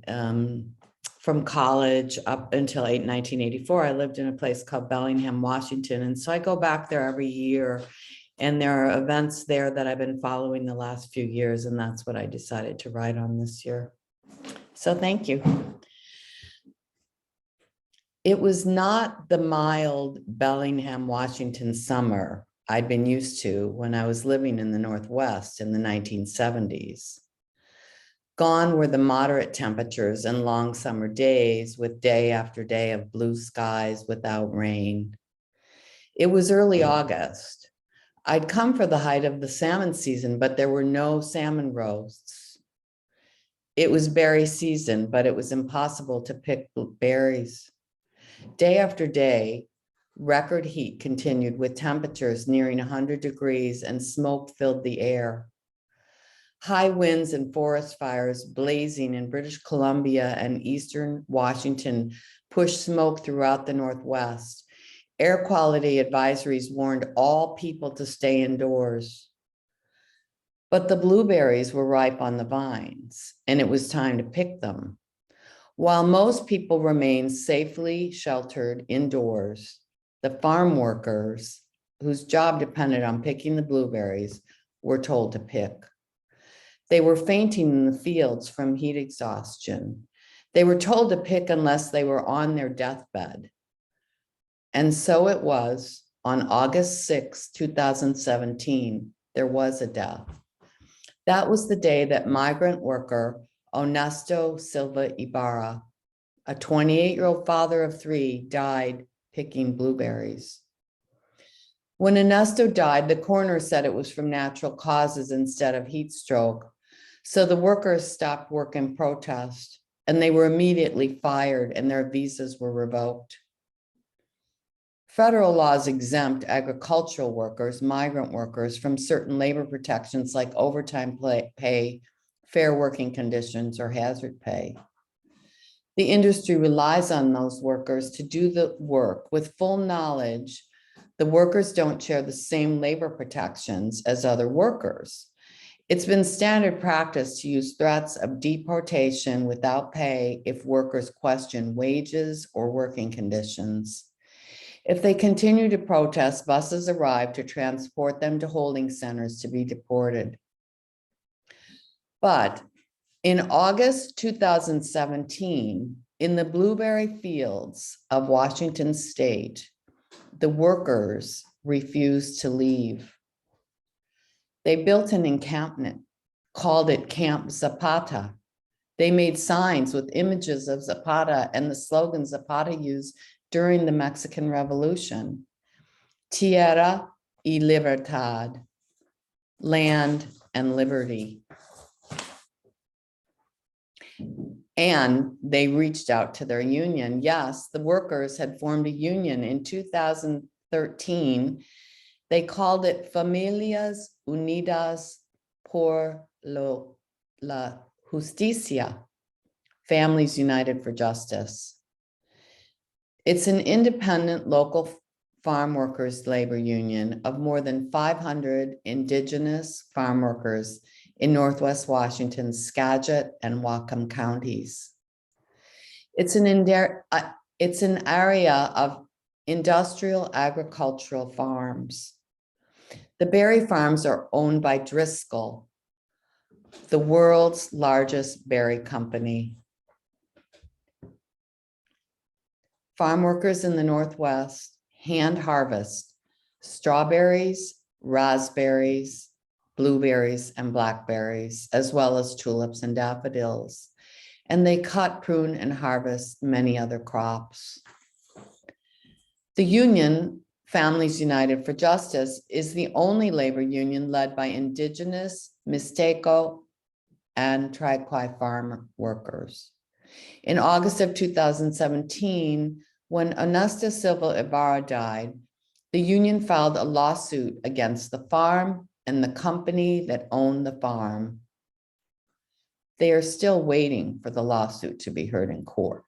from college up until 1984, I lived in a place called Bellingham, Washington. And so I go back there every year. And there are events there that I've been following the last few years, and that's what I decided to write on this year. So thank you. It was not the mild Bellingham, Washington summer I'd been used to when I was living in the Northwest in the 1970s. Gone were the moderate temperatures and long summer days with day after day of blue skies without rain. It was early August. I'd come for the height of the salmon season, but there were no salmon roasts. It was berry season, but it was impossible to pick berries. Day after day, record heat continued with temperatures nearing 100 degrees and smoke filled the air. High winds and forest fires blazing in British Columbia and eastern Washington pushed smoke throughout the Northwest. Air quality advisories warned all people to stay indoors. But the blueberries were ripe on the vines, and it was time to pick them. While most people remained safely sheltered indoors, the farm workers, whose job depended on picking the blueberries, were told to pick. They were fainting in the fields from heat exhaustion. They were told to pick unless they were on their deathbed. And so it was on August 6, 2017, there was a death. That was the day that migrant worker Ernesto Silva Ibarra, a 28-year-old father of 3, died picking blueberries. When Ernesto died, the coroner said it was from natural causes instead of heat stroke. So the workers stopped work in protest, and they were immediately fired and their visas were revoked. Federal laws exempt agricultural workers, migrant workers, from certain labor protections like overtime pay, fair working conditions, or hazard pay. The industry relies on those workers to do the work with full knowledge the workers don't share the same labor protections as other workers. It's been standard practice to use threats of deportation without pay if workers question wages or working conditions. If they continue to protest, buses arrive to transport them to holding centers to be deported. But in August 2017, in the blueberry fields of Washington state, the workers refused to leave. They built an encampment, called it Camp Zapata. They made signs with images of Zapata and the slogan Zapata used during the Mexican Revolution: Tierra y Libertad, land and liberty. And they reached out to their union. Yes, the workers had formed a union in 2013. They called it Familias Unidas por la Justicia, Families United for Justice. It's an independent local farm workers labor union of more than 500 indigenous farm workers in Northwest Washington's Skagit and Whatcom counties. It's an area of industrial agricultural farms. The berry farms are owned by Driscoll, the world's largest berry company. Farm workers in the Northwest hand harvest strawberries, raspberries, blueberries, and blackberries, as well as tulips and daffodils. And they cut, prune, and harvest many other crops. The union, Families United for Justice, is the only labor union led by indigenous, Mixteco, and Triquai farm workers. In August of 2017, when Ernesto Silva Ibarra died, the union filed a lawsuit against the farm and the company that owned the farm. They are still waiting for the lawsuit to be heard in court.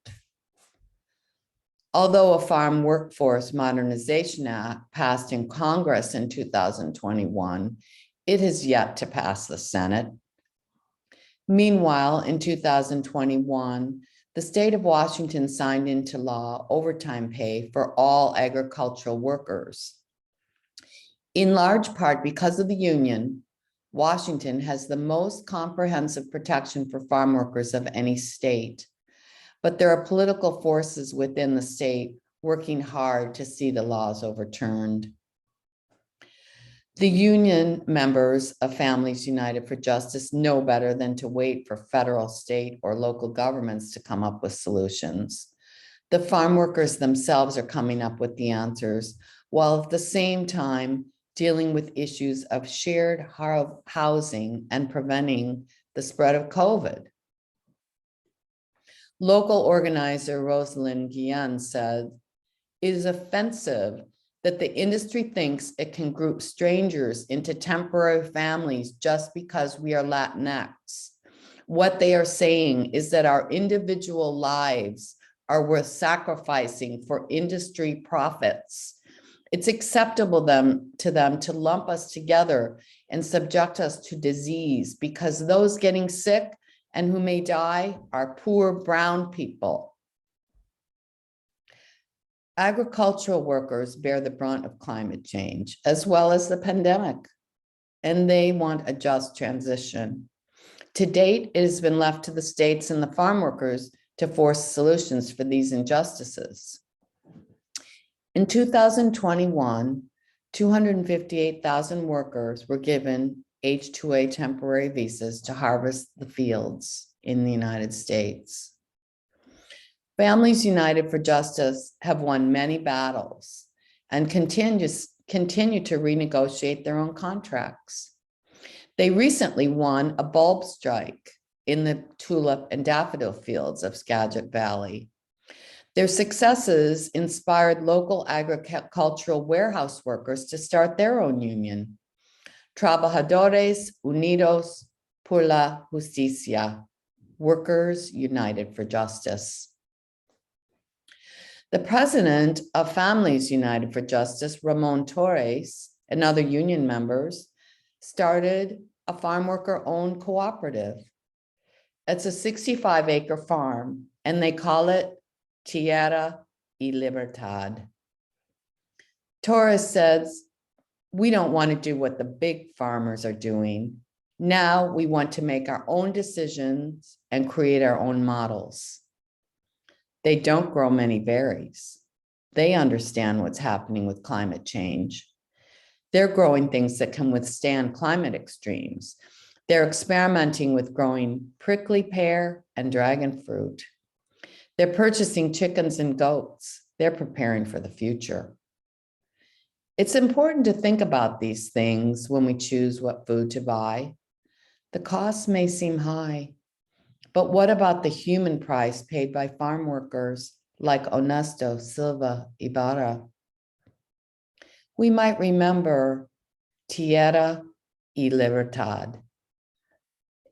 Although a Farm Workforce Modernization Act passed in Congress in 2021, it has yet to pass the Senate. Meanwhile, in 2021, the state of Washington signed into law overtime pay for all agricultural workers. In large part because of the union, Washington has the most comprehensive protection for farm workers of any state. But there are political forces within the state working hard to see the laws overturned. The union members of Families United for Justice know better than to wait for federal, state, or local governments to come up with solutions. The farm workers themselves are coming up with the answers, while at the same time dealing with issues of shared housing and preventing the spread of COVID. Local organizer Rosalind Guillen said, "It is offensive that the industry thinks it can group strangers into temporary families just because we are Latinx. What they are saying is that our individual lives are worth sacrificing for industry profits. It's acceptable to them to lump us together and subject us to disease because those getting sick and who may die are poor brown people." Agricultural workers bear the brunt of climate change as well as the pandemic, and they want a just transition. To date, it has been left to the states and the farm workers to force solutions for these injustices. In 2021, 258,000 workers were given H-2A temporary visas to harvest the fields in the United States. Families United for Justice have won many battles and continue to renegotiate their own contracts. They recently won a bulb strike in the tulip and daffodil fields of Skagit Valley. Their successes inspired local agricultural warehouse workers to start their own union, Trabajadores Unidos por la Justicia, Workers United for Justice. The president of Families United for Justice, Ramon Torres, and other union members started a farm worker-owned cooperative. It's a 65-acre farm, and they call it Tierra y Libertad. Torres says, "We don't want to do what the big farmers are doing. Now we want to make our own decisions and create our own models." They don't grow many berries. They understand what's happening with climate change. They're growing things that can withstand climate extremes. They're experimenting with growing prickly pear and dragon fruit. They're purchasing chickens and goats. They're preparing for the future. It's important to think about these things when we choose what food to buy. The costs may seem high, but what about the human price paid by farm workers like Ernesto Silva Ibarra? We might remember Tierra y Libertad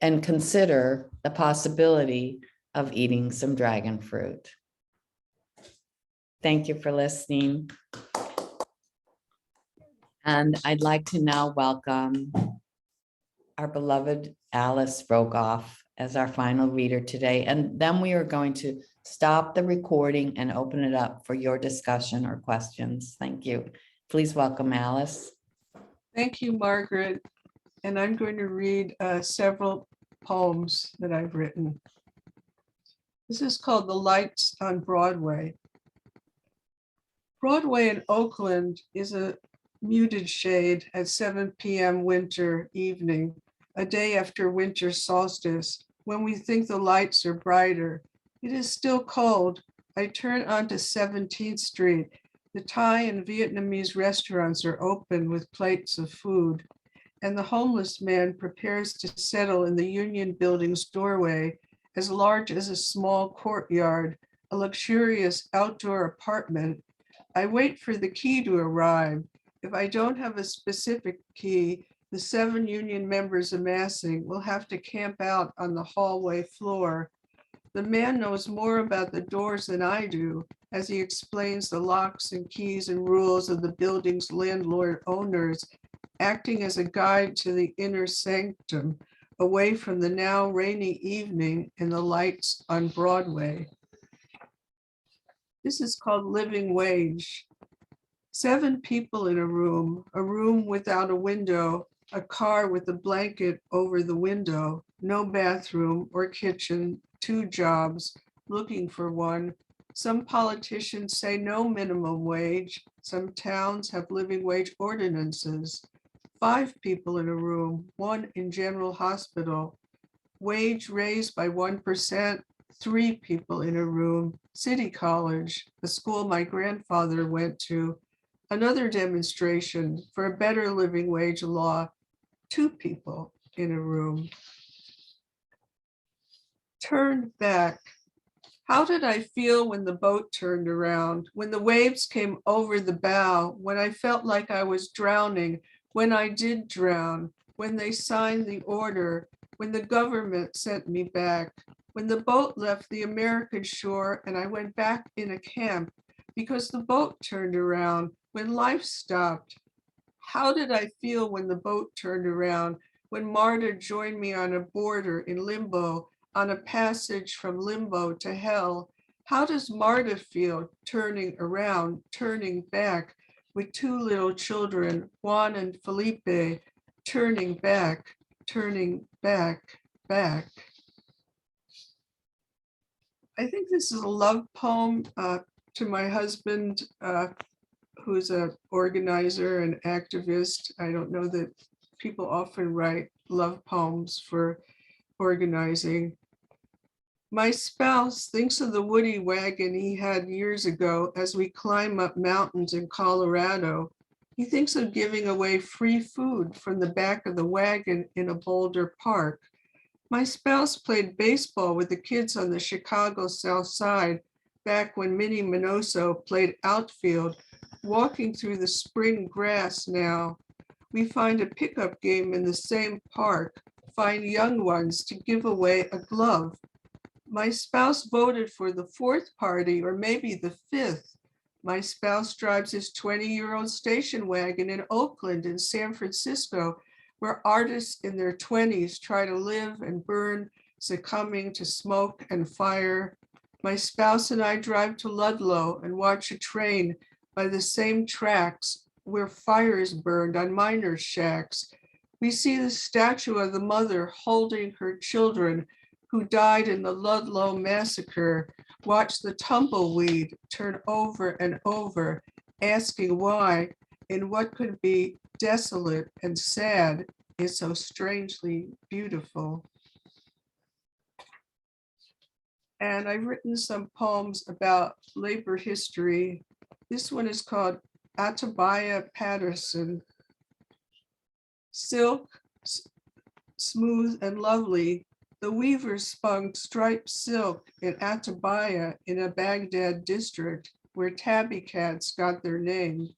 and consider the possibility of eating some dragon fruit. Thank you for listening. And I'd like to now welcome our beloved Alice Rogoff as our final reader today. And then we are going to stop the recording and open it up for your discussion or questions. Thank you. Please welcome Alice. Thank you, Margaret. And I'm going to read several poems that I've written. This is called The Lights on Broadway. Broadway in Oakland is a muted shade at 7 p.m. winter evening, a day after winter solstice, when we think the lights are brighter. It is still cold. I turn onto 17th Street. The Thai and Vietnamese restaurants are open with plates of food, and the homeless man prepares to settle in the Union Building's doorway, as large as a small courtyard, a luxurious outdoor apartment. I wait for the key to arrive. If I don't have a specific key, the 7 union members amassing will have to camp out on the hallway floor. The man knows more about the doors than I do, as he explains the locks and keys and rules of the building's landlord owners, acting as a guide to the inner sanctum, away from the now rainy evening and the lights on Broadway. This is called Living Wage. 7 people in a room without a window, a car with a blanket over the window, no bathroom or kitchen, 2 jobs, looking for one. Some politicians say no minimum wage. Some towns have living wage ordinances. 5 people in a room, 1 in general hospital. Wage raised by 1%, 3 people in a room. City College, the school my grandfather went to. Another demonstration for a better living wage law, 2 people in a room. Turned back. How did I feel when the boat turned around, when the waves came over the bow, when I felt like I was drowning, when I did drown, when they signed the order, when the government sent me back, when the boat left the American shore and I went back in a camp because the boat turned around, when life stopped? How did I feel when the boat turned around, when Marta joined me on a border in limbo, on a passage from limbo to hell? How does Marta feel turning around, turning back with 2 little children, Juan and Felipe, turning back, back? I think this is a love poem to my husband, who's an organizer and activist. I don't know that people often write love poems for organizing. My spouse thinks of the woody wagon he had years ago as we climb up mountains in Colorado. He thinks of giving away free food from the back of the wagon in a Boulder park. My spouse played baseball with the kids on the Chicago South Side back when Minnie Minoso played outfield, walking through the spring grass now. We find a pickup game in the same park, find young ones to give away a glove. My spouse voted for the 4th party, or maybe the 5th. My spouse drives his 20-year-old station wagon in Oakland and San Francisco, where artists in their 20s try to live and burn, succumbing to smoke and fire. My spouse and I drive to Ludlow and watch a train by the same tracks where fires burned on miners' shacks. We see the statue of the mother holding her children who died in the Ludlow massacre, watch the tumbleweed turn over and over, asking why, in what could be desolate and sad, is so strangely beautiful. And I've written some poems about labor history. This one is called Atabaya Patterson. Silk, smooth and lovely, the weaver spun striped silk in Atabaya in a Baghdad district where tabby cats got their name.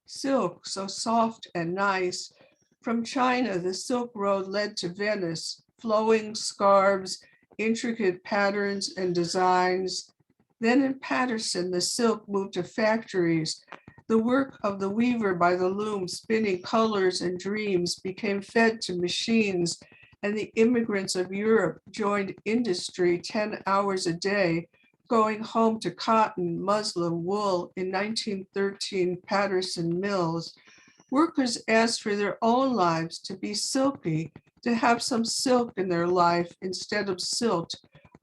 Silk, so soft and nice. From China, the Silk Road led to Venice, flowing scarves, intricate patterns and designs. Then in Patterson, the silk moved to factories. The work of the weaver by the loom spinning colors and dreams became fed to machines, and the immigrants of Europe joined industry 10 hours a day, going home to cotton, muslin, wool in 1913 Patterson mills. Workers asked for their own lives to be silky, to have some silk in their life instead of silt,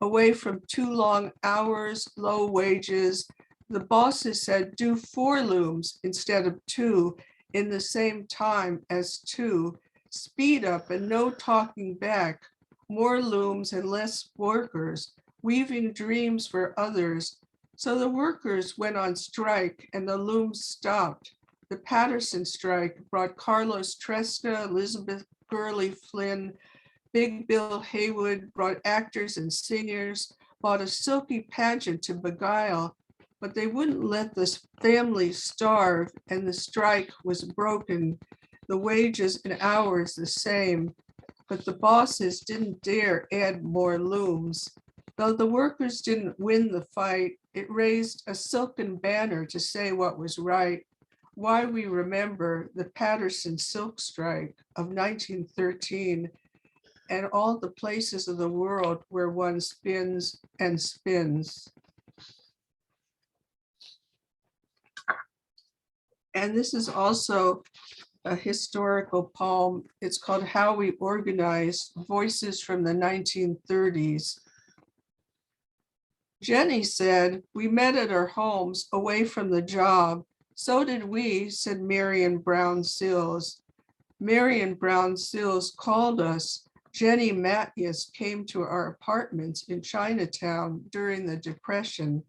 away from too long hours, low wages. The bosses said, do 4 looms instead of 2 in the same time as 2. Speed up and no talking back, more looms and less workers, weaving dreams for others. So the workers went on strike and the looms stopped. The Patterson strike brought Carlos Tresca, Elizabeth Gurley Flynn, Big Bill Haywood, brought actors and singers, bought a silky pageant to beguile, but they wouldn't let this family starve, and the strike was broken. The wages and hours the same, but the bosses didn't dare add more looms. Though the workers didn't win the fight, it raised a silken banner to say what was right. Why we remember the Patterson silk strike of 1913 and all the places of the world where one spins and spins. And this is also a historical poem. It's called How We Organize, Voices from the 1930s. Jenny said, we met at our homes away from the job. So did we, said Marion Brown Sills. Marion Brown Sills called us. Jenny Mathias came to our apartments in Chinatown during the Depression.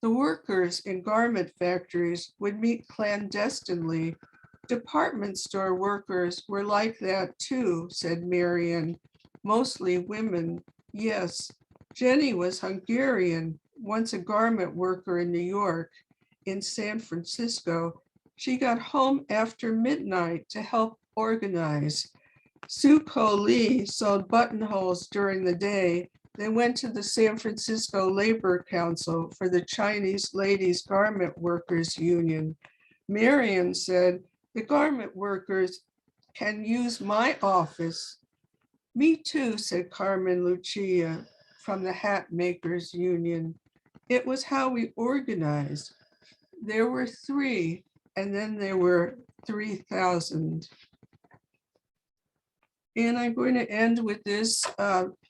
The workers in garment factories would meet clandestinely. Department store workers were like that too, said Marion. Mostly women, yes. Jenny was Hungarian, once a garment worker in New York. In San Francisco, she got home after midnight to help organize. Sue Ko Lee sewed buttonholes during the day, then went to the San Francisco Labor Council for the Chinese Ladies Garment Workers Union. Marion said, the garment workers can use my office. Me too, said Carmen Lucia from the Hat Makers Union. It was how we organized. There were 3, and then there were 3,000. And I'm going to end with this,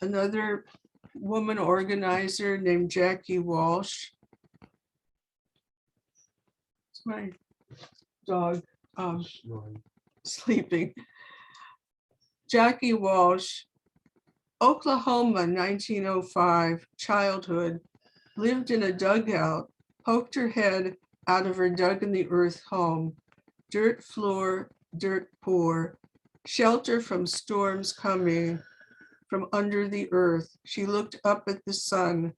another woman organizer named Jackie Walsh. It's my dog sleeping. Jackie Walsh, Oklahoma, 1905, childhood, lived in a dugout, poked her head out of her dug in the earth home, dirt floor, dirt poor, shelter from storms coming from under the earth. She looked up at the sun.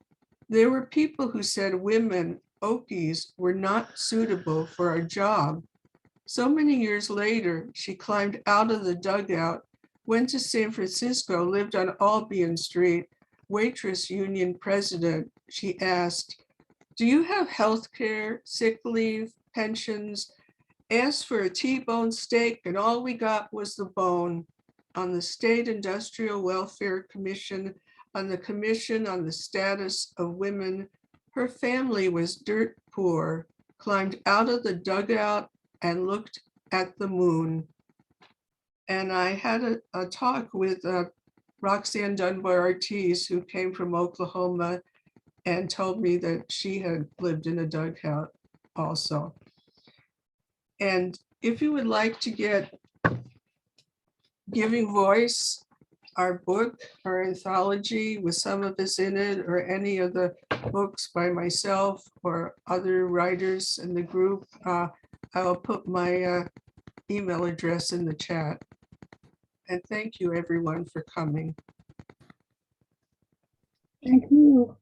There were people who said women, Okies, were not suitable for a job. So many years later, she climbed out of the dugout, went to San Francisco, lived on Albion Street, waitress union president. She asked, do you have health care, sick leave, pensions? Asked for a T-bone steak and all we got was the bone. On the State Industrial Welfare Commission, on the Commission on the Status of Women, her family was dirt poor, climbed out of the dugout and looked at the moon. And I had a talk with Roxanne Dunbar Ortiz, who came from Oklahoma and told me that she had lived in a dugout also. And if you would like to get Giving Voice, our book, our anthology with some of us in it, or any of the books by myself or other writers in the group, I will put my email address in the chat. And thank you everyone for coming. Thank you.